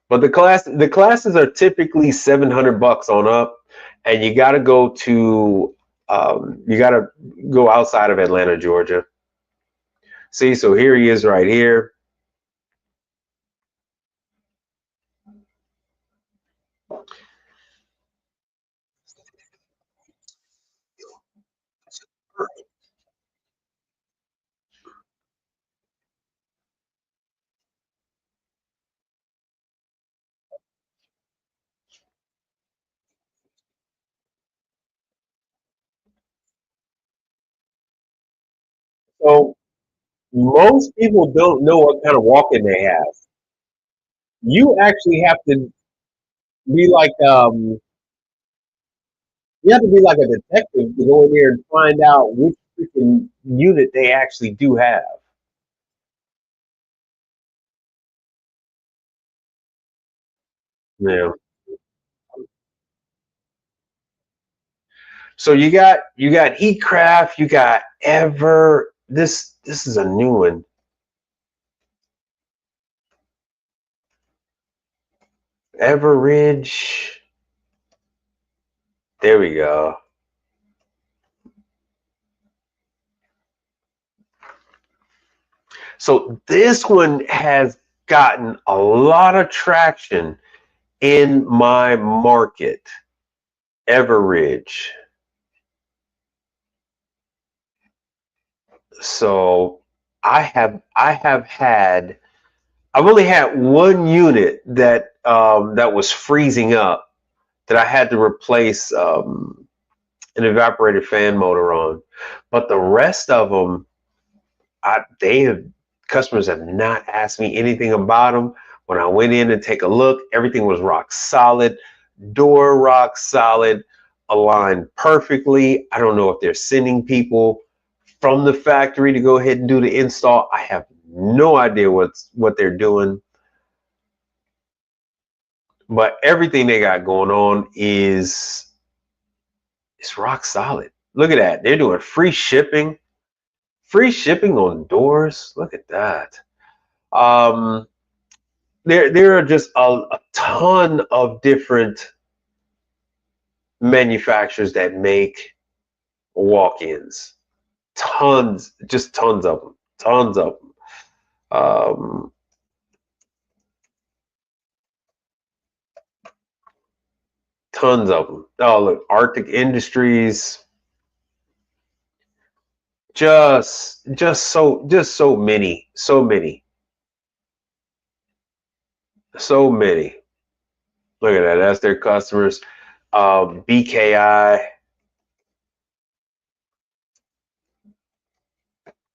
But the classes are typically $700 on up, and you got to go to outside of Atlanta, Georgia. See, so here he is right here. So most people don't know what kind of walk-in they have. You actually have to be like you have to be like a detective to go in there and find out which freaking unit they actually do have. Yeah. So you got Heatcraft, you got Ever. This is a new one. Everridge. There we go. So this one has gotten a lot of traction in my market. Everridge. So I've only had one unit that was freezing up that I had to replace an evaporated fan motor on, but the rest of them, customers have not asked me anything about them. When I went in and take a look, everything was rock solid, door rock solid, aligned perfectly. I don't know if they're sending people from the factory to go ahead and do the install. I have no idea what they're doing, but everything they got going on is rock solid. Look at that. They're doing free shipping on doors. Look at that. Um, there are just a ton of different manufacturers that make walk-ins. Tons, just tons of them. Tons of them. Tons of them. Oh, look, Arctic Industries. Just so many. So many. Look at that. That's their customers. BKI.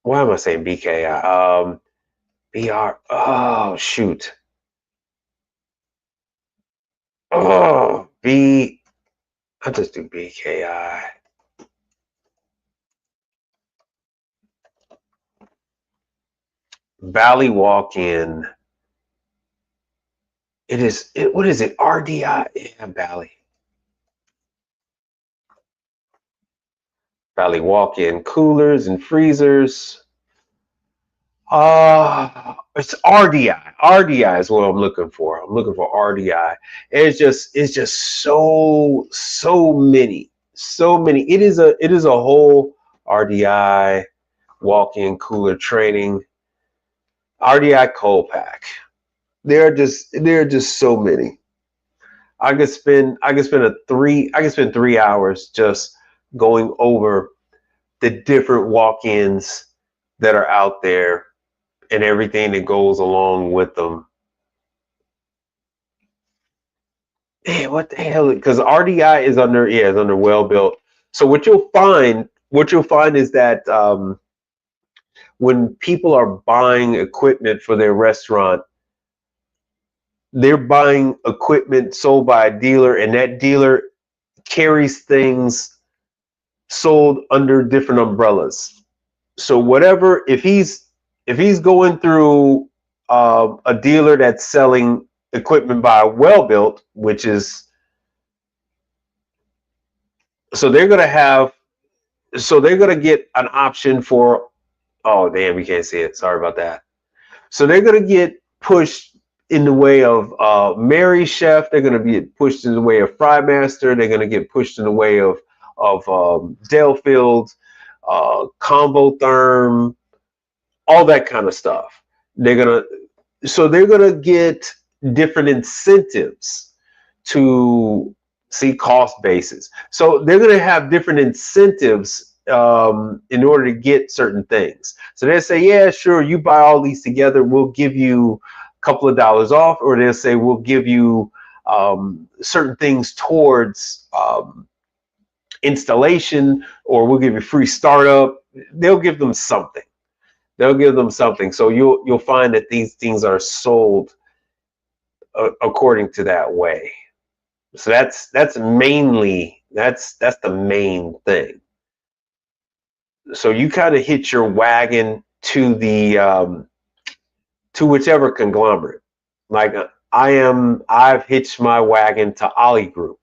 Why am I saying BKI? BR. Oh, shoot. Oh, I'll just do BKI. Valley Walk-In. What is it? RDI? Yeah, Valley. Valley Walk-In coolers and freezers. It's RDI. RDI is what I'm looking for. I'm looking for RDI. It's just so many. So many. It is a whole RDI walk-in cooler training. RDI cold pack. There are just so many. I could spend 3 hours just going over the different walk-ins that are out there and everything that goes along with them. Man, what the hell? Because RDI is under, yeah, is under well built. So what you'll find is that when people are buying equipment for their restaurant, they're buying equipment sold by a dealer, and that dealer carries things sold under different umbrellas. So whatever, if he's going through a dealer that's selling equipment by well built, which is, so they're gonna get an option for, oh damn, we can't see it. Sorry about that. So they're gonna get pushed in the way of Mary Chef. They're gonna be pushed in the way of Fry Master. They're gonna get pushed in the way of Delfield, Combo Therm, all that kind of stuff. They're gonna get different incentives to see cost basis. So they're gonna have different incentives in order to get certain things. So they'll say, yeah, sure, you buy all these together, we'll give you a couple of dollars off, or they'll say we'll give you certain things towards installation, or we'll give you free startup. They'll give them something. So you'll find that these things are sold according to that way. So that's the main thing. So you kind of hitch your wagon to the to whichever conglomerate. Like I've hitched my wagon to Ollie Group.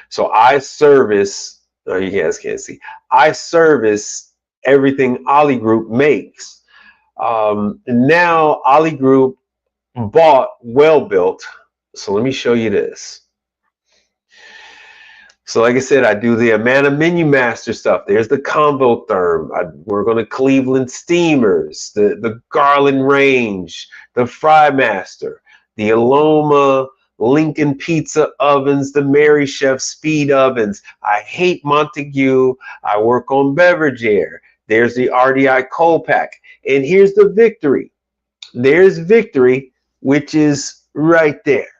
So I service, oh, you guys can't see, I service everything Ollie Group makes. Now Ollie Group bought Well Built. So let me show you this. So like I said, I do the Amana Menu Master stuff. There's the Combo Therm. I work on the Cleveland Steamers, the Garland Range, the Fry Master, the Aloma Lincoln Pizza Ovens, the Mary Chef Speed Ovens. I hate Montague. I work on Beverage Air. There's the RDI Cold Pack. And here's the Victory. There's Victory, which is right there.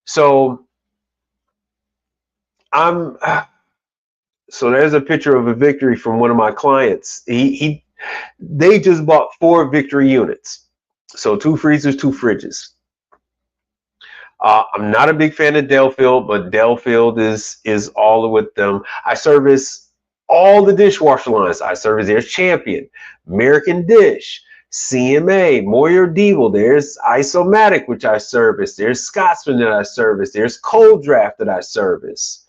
So so there's a picture of a Victory from one of my clients. They just bought 4 Victory units. So 2 freezers, 2 fridges. I'm not a big fan of Delfield, but Delfield is all with them. I service all the dishwasher lines. I service, there's Champion, American Dish, CMA, Moyer Devil. There's Isomatic, which I service. There's Scotsman that I service. There's Cold Draft that I service.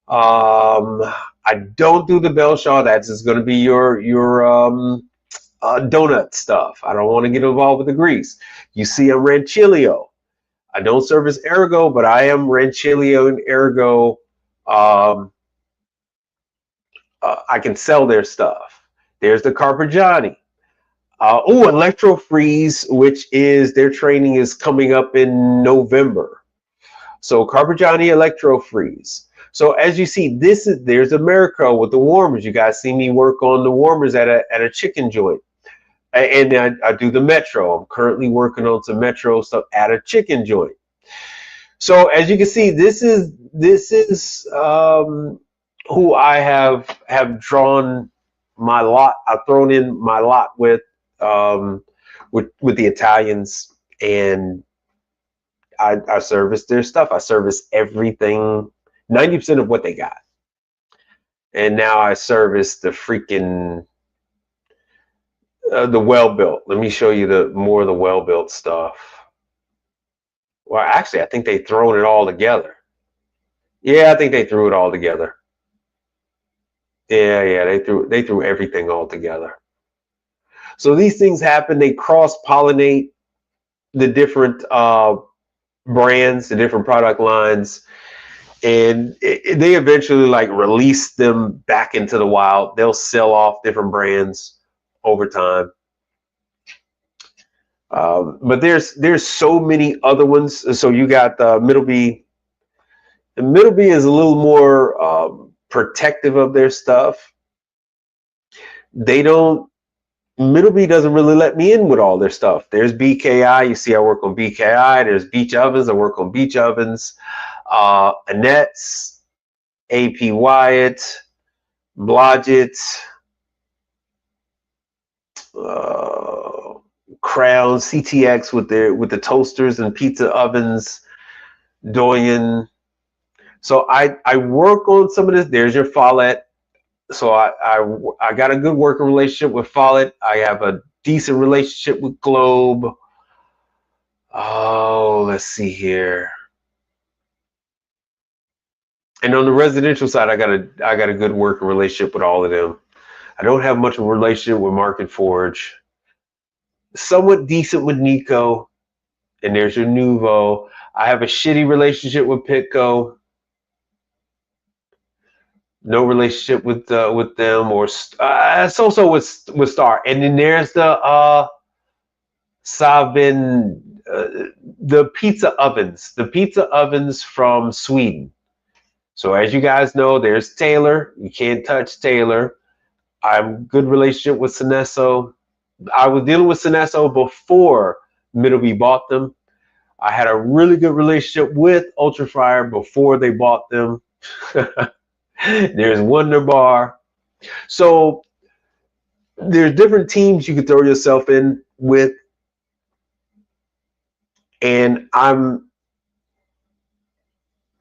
I don't do the Belshaw. That's just going to be your donut stuff. I don't want to get involved with the grease. You see, I'm Rancilio. I don't service Ergo, but I am Rancilio and Ergo. I can sell their stuff. There's the Carpigiani. Electro Freeze, which is their training is coming up in November. So Carpigiani Electro Freeze. So as you see, there's Americo with the warmers. You guys see me work on the warmers at a chicken joint. And I do the Metro. I'm currently working on some Metro stuff at a chicken joint. So as you can see, this is who I have drawn my lot. I've thrown in my lot with the Italians, and I service their stuff. I service everything, 90% of what they got. And now I service the freaking the well built. Let me show you more of the well built stuff. Well, actually, I think they've thrown it all together. Yeah, I think they threw it all together. Yeah, they threw everything all together. So these things happen. They cross-pollinate the different brands, the different product lines, and they eventually like release them back into the wild. They'll sell off different brands over time. But there's so many other ones. So you got Middleby. And Middleby is a little more protective of their stuff. Middleby doesn't really let me in with all their stuff. There's BKI. You see I work on BKI. There's Beach Ovens. I work on Beach Ovens. Annette's, AP Wyatt, Blodgett, Crown, CTX with the toasters and pizza ovens, Doyen. So I work on some of this. There's your Follett. So I got a good working relationship with Follett. I have a decent relationship with Globe. Oh, let's see here. And on the residential side, I got a good working relationship with all of them. I don't have much of a relationship with Market Forge. Somewhat decent with Nico. And there's your Nuvo. I have a shitty relationship with Pitco. No relationship with them, or it's also with Star. And then there's the Savin, the pizza ovens from Sweden. So as you guys know, there's Taylor. You can't touch Taylor. I'm good relationship with Synesso. I was dealing with Synesso before Middleby bought them. I had a really good relationship with Ultra Fryer before they bought them. There's Wonderbar. So there's different teams you could throw yourself in with. And I'm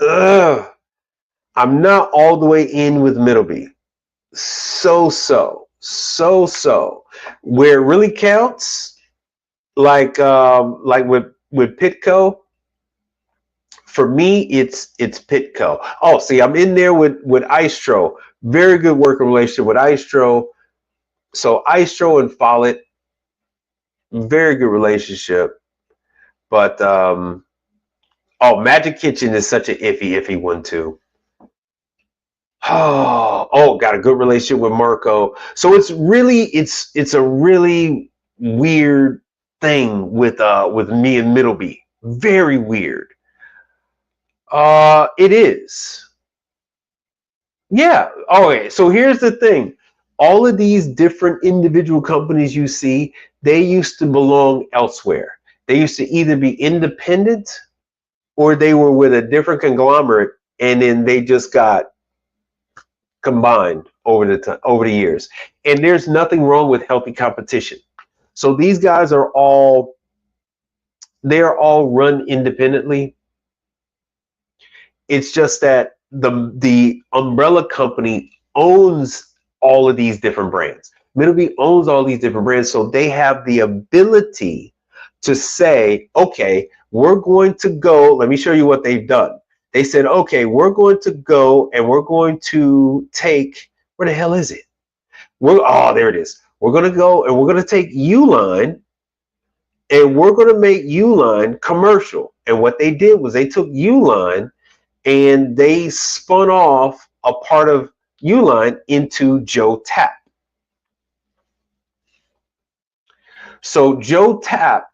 not all the way in with Middleby. So. Where it really counts, like with Pitco, for me, it's Pitco. Oh, see, I'm in there with Istro. Very good working relationship with Istro. So Istro and Follett, very good relationship. But Magic Kitchen is such an iffy one too. Oh, got a good relationship with Marco. So it's a really weird thing with me and Middleby. Very weird. It is. Yeah. Okay. So here's the thing. All of these different individual companies you see, they used to belong elsewhere. They used to either be independent or they were with a different conglomerate, and then they just got combined over the years. And there's nothing wrong with healthy competition. So these guys are all run independently. It's just that the umbrella company owns all of these different brands. Middleby owns all these different brands, so they have the ability to say, okay, we're going to go. Let me show you what they've done. They said, okay, we're going to go and we're going to take, where the hell is it? There it is. We're going to go and we're going to take Uline and we're going to make Uline commercial. And what they did was they took Uline and they spun off a part of Uline into Joe Tap. So Joe Tap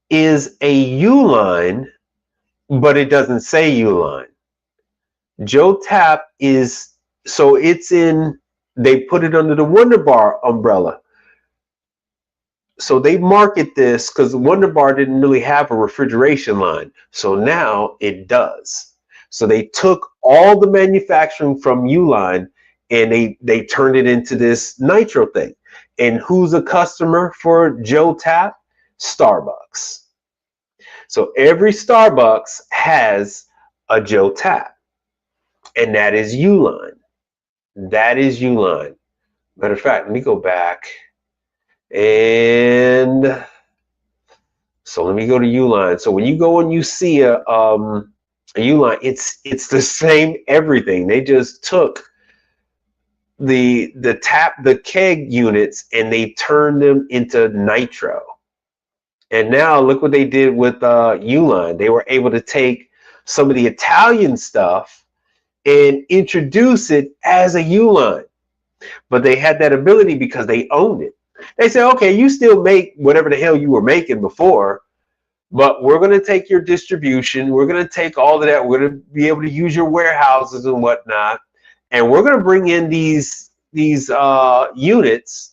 is a Uline, but it doesn't say Uline. Joe Tap is, so it's in, they put it under the Wonderbar umbrella. So they market this because Wonderbar didn't really have a refrigeration line. So now it does. So they took all the manufacturing from Uline and they turned it into this nitro thing. And who's a customer for Joe Tap? Starbucks. So every Starbucks has a Joe Tap, and that is Uline. That is Uline. Matter of fact, let me go back. And so let me go to Uline. So when you go and you see a Uline, it's the same everything. They just took the keg units and they turned them into nitro. And now look what they did with Uline. They were able to take some of the Italian stuff and introduce it as a Uline. But they had that ability because they owned it. They said, okay, you still make whatever the hell you were making before, but we're going to take your distribution. We're going to take all of that. We're going to be able to use your warehouses and whatnot. and we're going to bring in these units,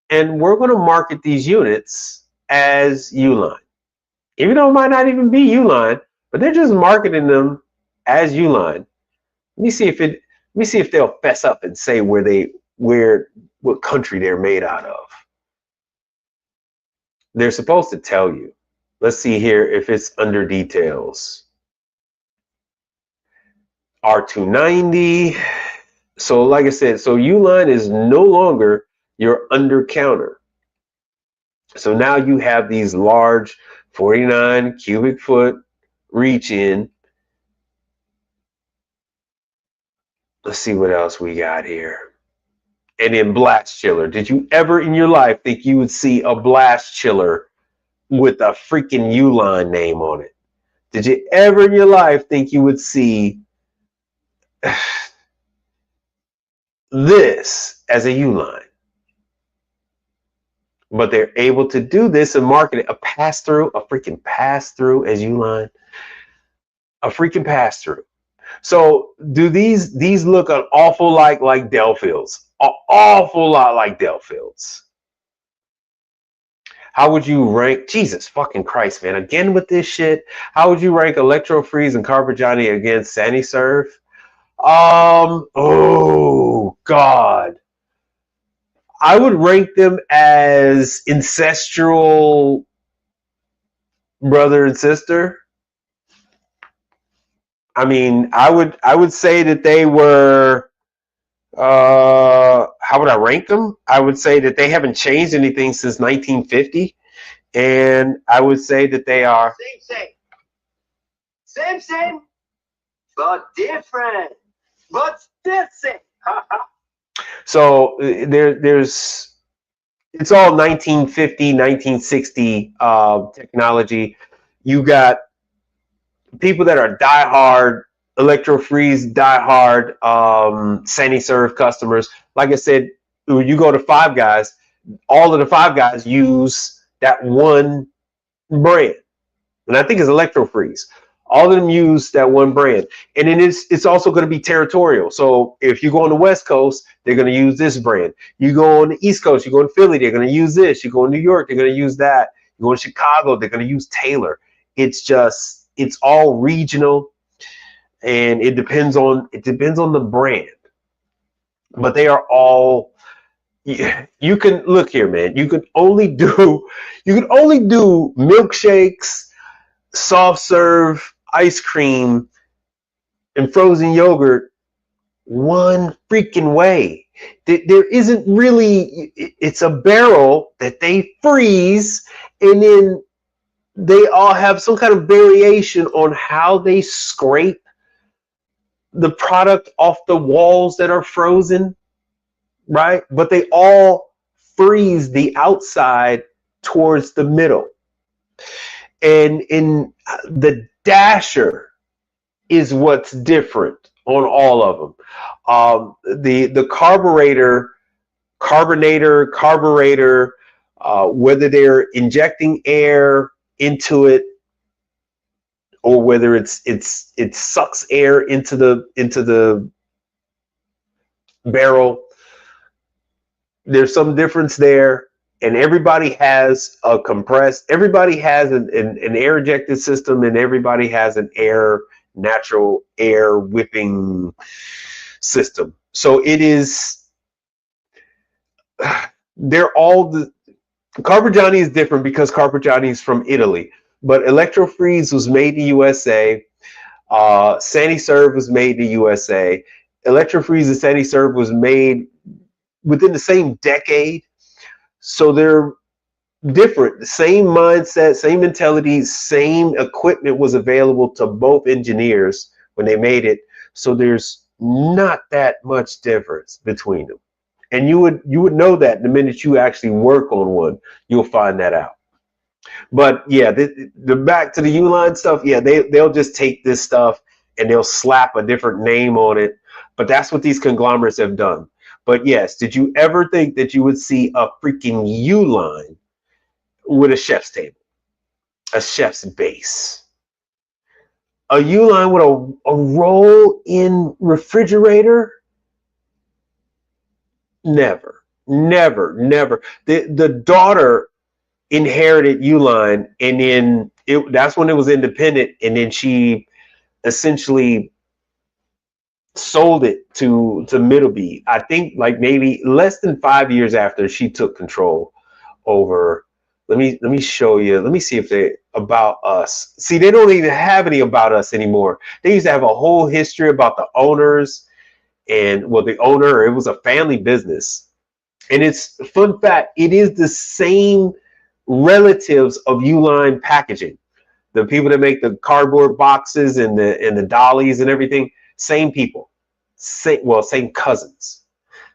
and we're going to market these units as Uline, even though it might not even be Uline, but they're just marketing them as Uline. Let me see if they'll fess up and say what country they're made out of. They're supposed to tell you. Let's see here if it's under details. R290. So like I said, so Uline is no longer your under counter. So now you have these large 49 cubic foot reach in. Let's see what else we got here. And then blast chiller. Did you ever in your life think you would see a blast chiller with a freaking Uline name on it? Did you ever in your life think you would see this as a Uline? But they're able to do this and market it, a freaking pass-through as Uline. A freaking pass-through. So do these look an awful lot like Delphils? An awful lot like Delphils. How would you rank, Jesus fucking Christ, man, again with this shit? How would you rank Electro Freeze and Carpegiani against SaniServe? Oh God. I would rank them as ancestral brother and sister. I mean, I would say that they were, how would I rank them? I would say that they haven't changed anything since 1950. And I would say that they are same, but different, but still same. So there's it's all 1950, 1960 technology. You got people that are diehard Electro Freeze, diehard SaniServe customers. Like I said, when you go to Five Guys, all of the Five Guys use that one brand, and I think it's Electro Freeze. All of them use that one brand, and then it's also going to be territorial. So if you go on the West Coast, they're going to use this brand. You go on the East Coast, you go in Philly, they're going to use this. You go in New York, they're going to use that. You go in Chicago, they're going to use Taylor. It's all regional, and it depends on the brand. But they are all. You can look here, man. You can only do milkshakes, soft serve, ice cream, and frozen yogurt one freaking way. There isn't really. It's a barrel that they freeze, and then they all have some kind of variation on how they scrape the product off the walls that are frozen, right? But they all freeze the outside towards the middle. And in the dasher is what's different on all of them. The carburetor, whether they're injecting air into it or whether it sucks air into the barrel, there's some difference there. And everybody has everybody has an air ejected system, and everybody has an natural air whipping system. So it is, they're all Carpegiani is different because Carpegiani is from Italy, but Electro Freeze was made in USA. SaniServe was made in USA. Electro Freeze and SaniServe was made within the same decade. So they're different. The same mindset, same mentality, same equipment was available to both engineers when they made it. So there's not that much difference between them. And you would know that the minute you actually work on one, you'll find that out. But yeah, the back to the Uline stuff, yeah, they'll just take this stuff and they'll slap a different name on it. But that's what these conglomerates have done. But yes, did you ever think that you would see a freaking Uline with a chef's table, a chef's base, A Uline with a roll-in refrigerator? Never, never, never. The daughter inherited Uline, and then that's when it was independent, and then she essentially sold it to Middleby. I think like maybe less than 5 years after she took control over. Let me show you. Let me see if they About Us. See, they don't even have any About Us anymore. They used to have a whole history about the owners and well, the owner. It was a family business, and it's fun fact. It is the same relatives of Uline Packaging, the people that make the cardboard boxes and the dollies and everything. Same people, same cousins.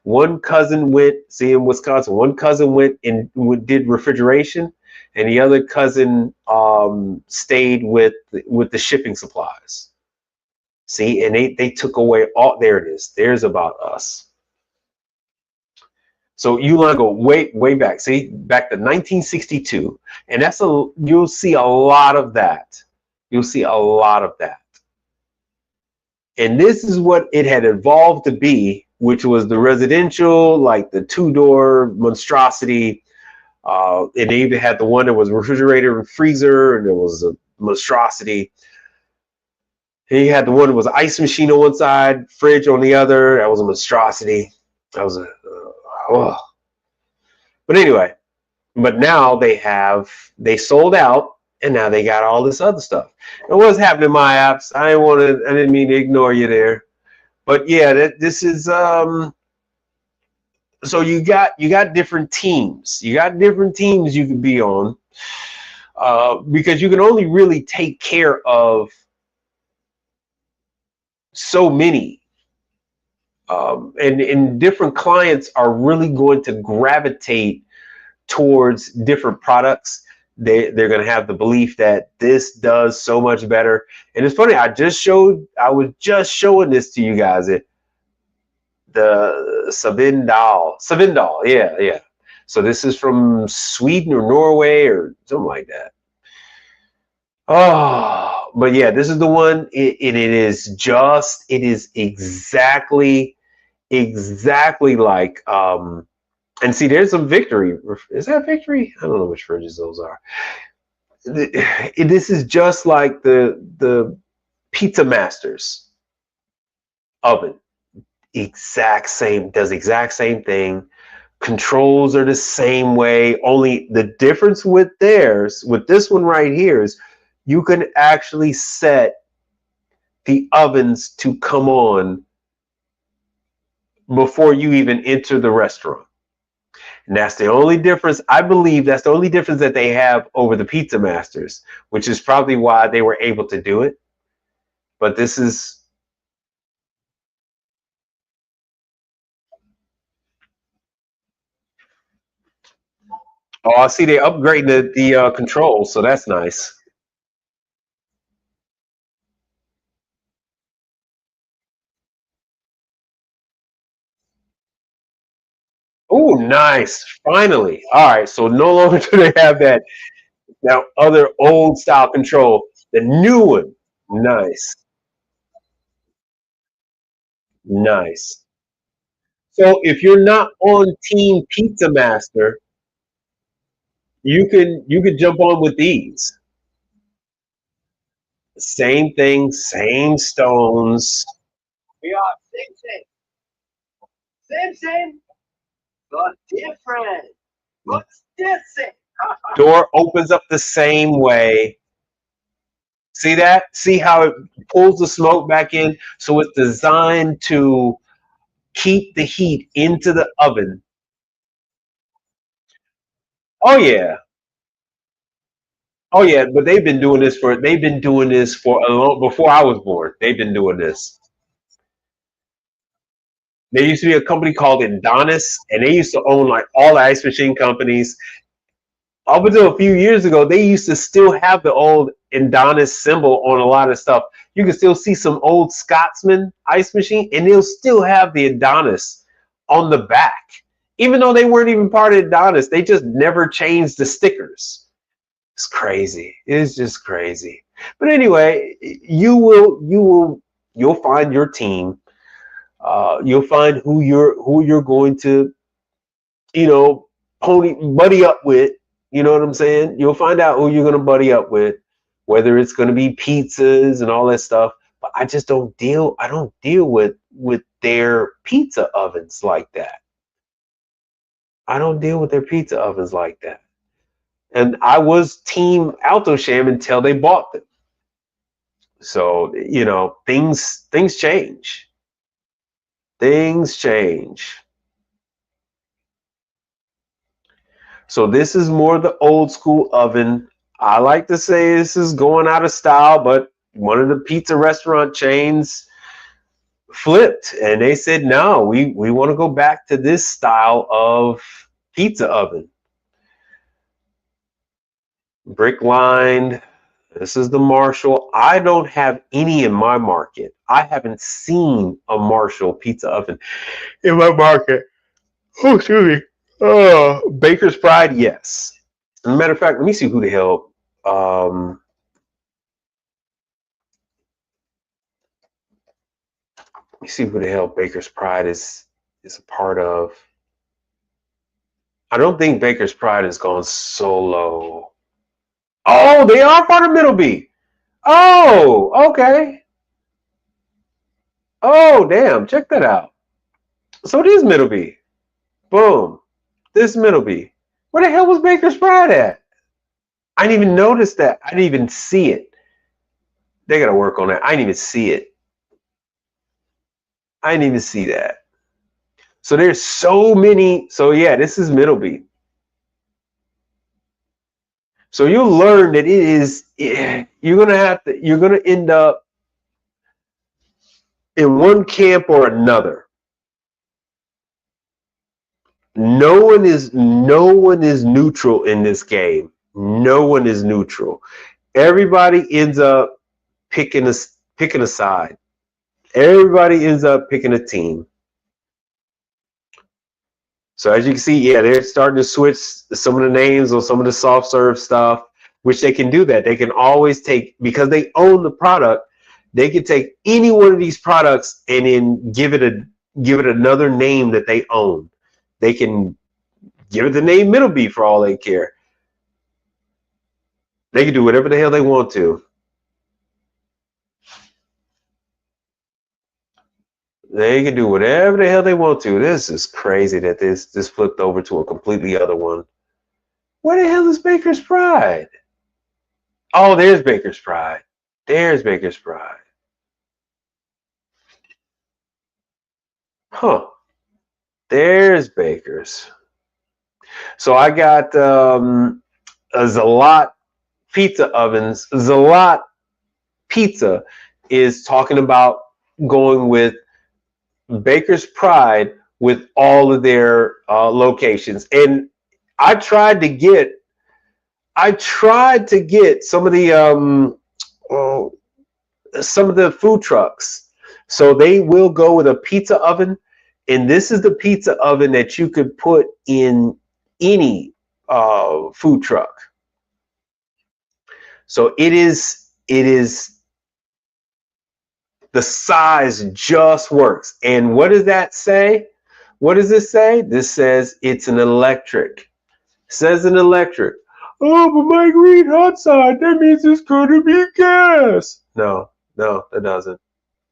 One cousin went, see in Wisconsin, one cousin went and did refrigeration, and the other cousin stayed with the shipping supplies. See, and they took away all, there it is. There's About Us. So Uline go way back. See, back to 1962, and you'll see a lot of that. You'll see a lot of that. And this is what it had evolved to be, which was the residential, like the two-door monstrosity. And they even had the one that was refrigerator and freezer, and there was a monstrosity. And you had the one that was ice machine on one side, fridge on the other. That was a monstrosity. That was But anyway, but now they sold out, and now they got all this other stuff. And what's happening, my apps? I didn't mean to ignore you there. But yeah, this is so you got different teams. You got different teams you can be on, because you can only really take care of so many. And different clients are really going to gravitate towards different products. They're going to have the belief that this does so much better. And it's funny, I was just showing this to you guys. The Savindal, yeah. So this is from Sweden or Norway or something like that. Oh, but yeah, this is the one. It is exactly like and see, there's some Victory. Is that Victory? I don't know which fridges those are. This is just like the Pizza Masters oven. Does exact same thing. Controls are the same way. Only the difference with this one right here is you can actually set the ovens to come on before you even enter the restaurant. And that's the only difference. I believe that's the only difference that they have over the Pizza Masters, which is probably why they were able to do it. But this is, oh, I see they're upgrading the controls, so that's nice. Oh, nice. Finally. All right. So no longer do they have that other old style control. The new one. Nice. Nice. So if you're not on Team Pizza Master, you could jump on with these. Same thing, same stones. We are same, but different. What's different? Door opens up the same way. See that? See how it pulls the smoke back in? So it's designed to keep the heat into the oven. Oh yeah. Oh yeah, but they've been doing this for a long before I was born. They've been doing this. There used to be a company called Adonis, and they used to own like all the ice machine companies. Up until a few years ago, they used to still have the old Adonis symbol on a lot of stuff. You can still see some old Scotsman ice machine, and they'll still have the Adonis on the back. Even though they weren't even part of Adonis, they just never changed the stickers. It's crazy. It's just crazy. But anyway, you'll find your team. You'll find who you're going to, you know, buddy up with. You know what I'm saying? You'll find out who you're going to buddy up with, whether it's going to be pizzas and all that stuff. But I just I don't deal with their pizza ovens like that. I don't deal with their pizza ovens like that. And I was team Alto-Shaam until they bought them. So, you know, things change. Things change. So this is more the old school oven. I like to say this is going out of style, but one of the pizza restaurant chains flipped and they said, no, we want to go back to this style of pizza oven. Brick lined. This is the Marshall. I don't have any in my market. I haven't seen a Marshall pizza oven in my market. Oh, excuse me. Baker's Pride, yes. As a matter of fact, let me see who the hell. Let me see who the hell Baker's Pride is a part of. I don't think Baker's Pride has gone solo. Oh, they are part of Middleby. Oh, okay. Oh, damn. Check that out. So it is Middleby. Boom. This Middleby. Where the hell was Baker's Pride at? I didn't even notice that. I didn't even see it. They got to work on that. I didn't even see it. I didn't even see that. So there's so many. So yeah, this is Middleby. So you'll learn that you're going to end up in one camp or another. No one is neutral in this game. No one is neutral. Everybody ends up picking a side. Everybody ends up picking a team. So as you can see, yeah, they're starting to switch some of the names on some of the soft serve stuff, which they can do that. They can always take, because they own the product, they can take any one of these products and then give it another name that they own. They can give it the name Middleby for all they care. They can do whatever the hell they want to. They can do whatever the hell they want to. This is crazy that this flipped over to a completely other one. Where the hell is Baker's Pride? Oh, there's Baker's Pride. There's Baker's Pride. Huh. There's Baker's. So I got a Zalat pizza ovens. Zalat Pizza is talking about going with Baker's Pride with all of their locations. And I tried to get some of the food trucks. So they will go with a pizza oven, and this is the pizza oven that you could put in any food truck. So it is the size just works. And what does that say? What does this say? This says it's an electric. It says an electric. Oh, but Mike read hot side. That means it's going to be gas. No, that doesn't.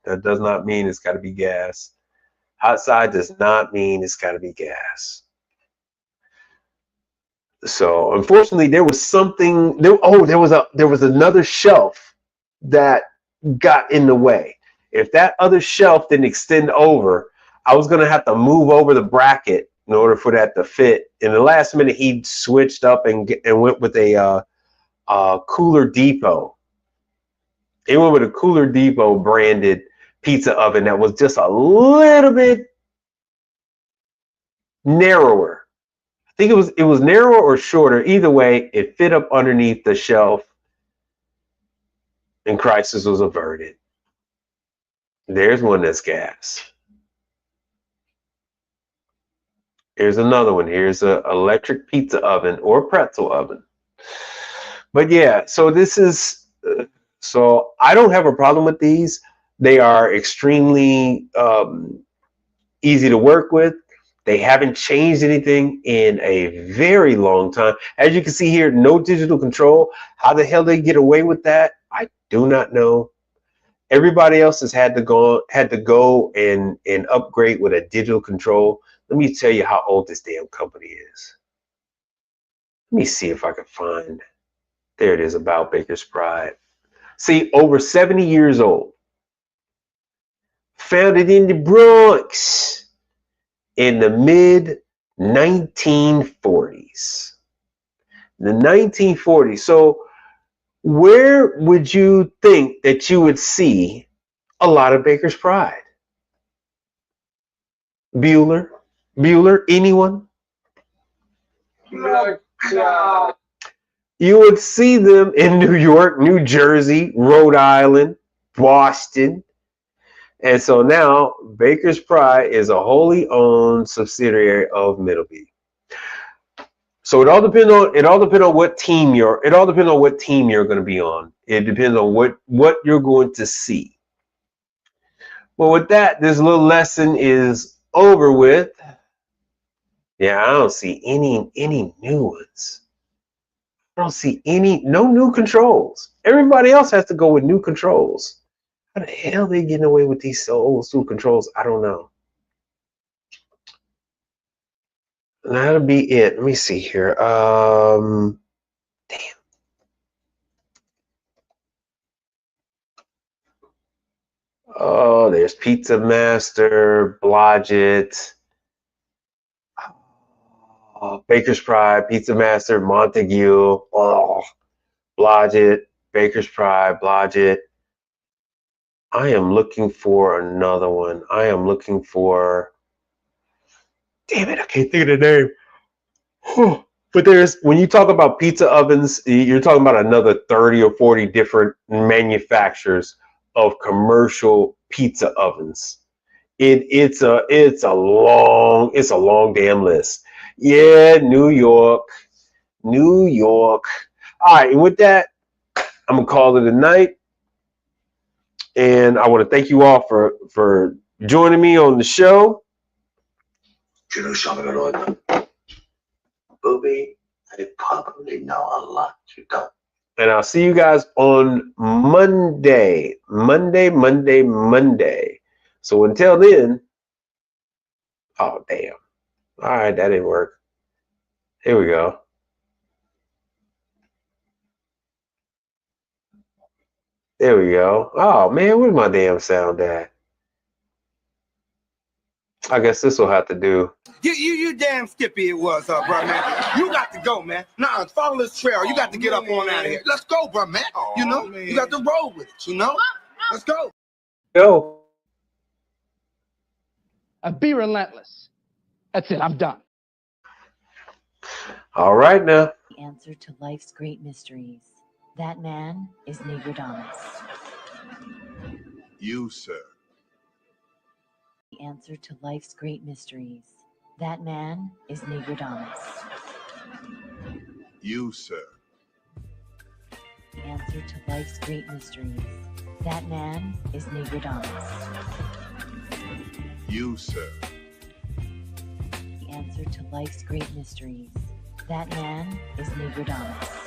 That does not mean it's got to be gas. Hot side does not mean it's got to be gas. So unfortunately, there was something. There was another shelf that got in the way. If that other shelf didn't extend over, I was gonna have to move over the bracket in order for that to fit. In the last minute, he switched up and went with a Cooler Depot. He went with a Cooler Depot branded pizza oven that was just a little bit narrower. I think it was narrower or shorter. Either way, it fit up underneath the shelf, and crisis was averted. There's one that's gas. Here's another one. Here's an electric pizza oven or pretzel oven. But yeah, so this is so I don't have a problem with these. They are extremely easy to work with. They haven't changed anything in a very long time. As you can see here, no digital control. How the hell they get away with that? I do not know. Everybody else has had to go and upgrade with a digital control. Let me tell you how old this damn company is. Let me see if I can find. There it is, about Baker's Pride. See, over 70 years old. Founded in the Bronx in the mid 1940s. The 1940s. So where would you think that you would see a lot of Baker's Pride? Bueller? Anyone? No. You would see them in New York, New Jersey, Rhode Island, Boston. And so now Baker's Pride is a wholly owned subsidiary of Middleby. So it all depends on what team you're going to be on. It depends on what you're going to see. Well, with that, this little lesson is over with. Yeah, I don't see any new ones. I don't see no new controls. Everybody else has to go with new controls. How the hell are they getting away with these old school controls? I don't know. And that'll be it. Let me see here. Damn. Oh, there's Pizza Master, Blodgett, Baker's Pride, Pizza Master, Montague, Blodgett, Baker's Pride, Blodgett. I am looking for another one. I am looking for. Damn it! I can't think of the name. But when you talk about pizza ovens, you're talking about another 30 or 40 different manufacturers of commercial pizza ovens. It's a long damn list. Yeah, New York. All right, and with that, I'm gonna call it a night. And I want to thank you all for joining me on the show. Booby, I probably know a lot you don't. And I'll see you guys on Monday. So until then, oh, damn. All right, that didn't work. Here we go. There we go. Oh, man, where's my damn sound at? I guess this will have to do. You damn skippy it was, bro, man. You got to go, man. Nah, follow this trail. You got to get up on out of here. Let's go, bro, man. You know, you got to roll with it, you know? Let's go. Go. Be relentless. That's it. I'm done. All right, now. The answer to life's great mysteries. That man is Negrodamus. You, sir. The answer to life's great mysteries. That man is Negrodamus. You, sir. The answer to life's great mysteries. That man is Negrodamus. You, sir. The answer to life's great mysteries. That man is Negrodamus.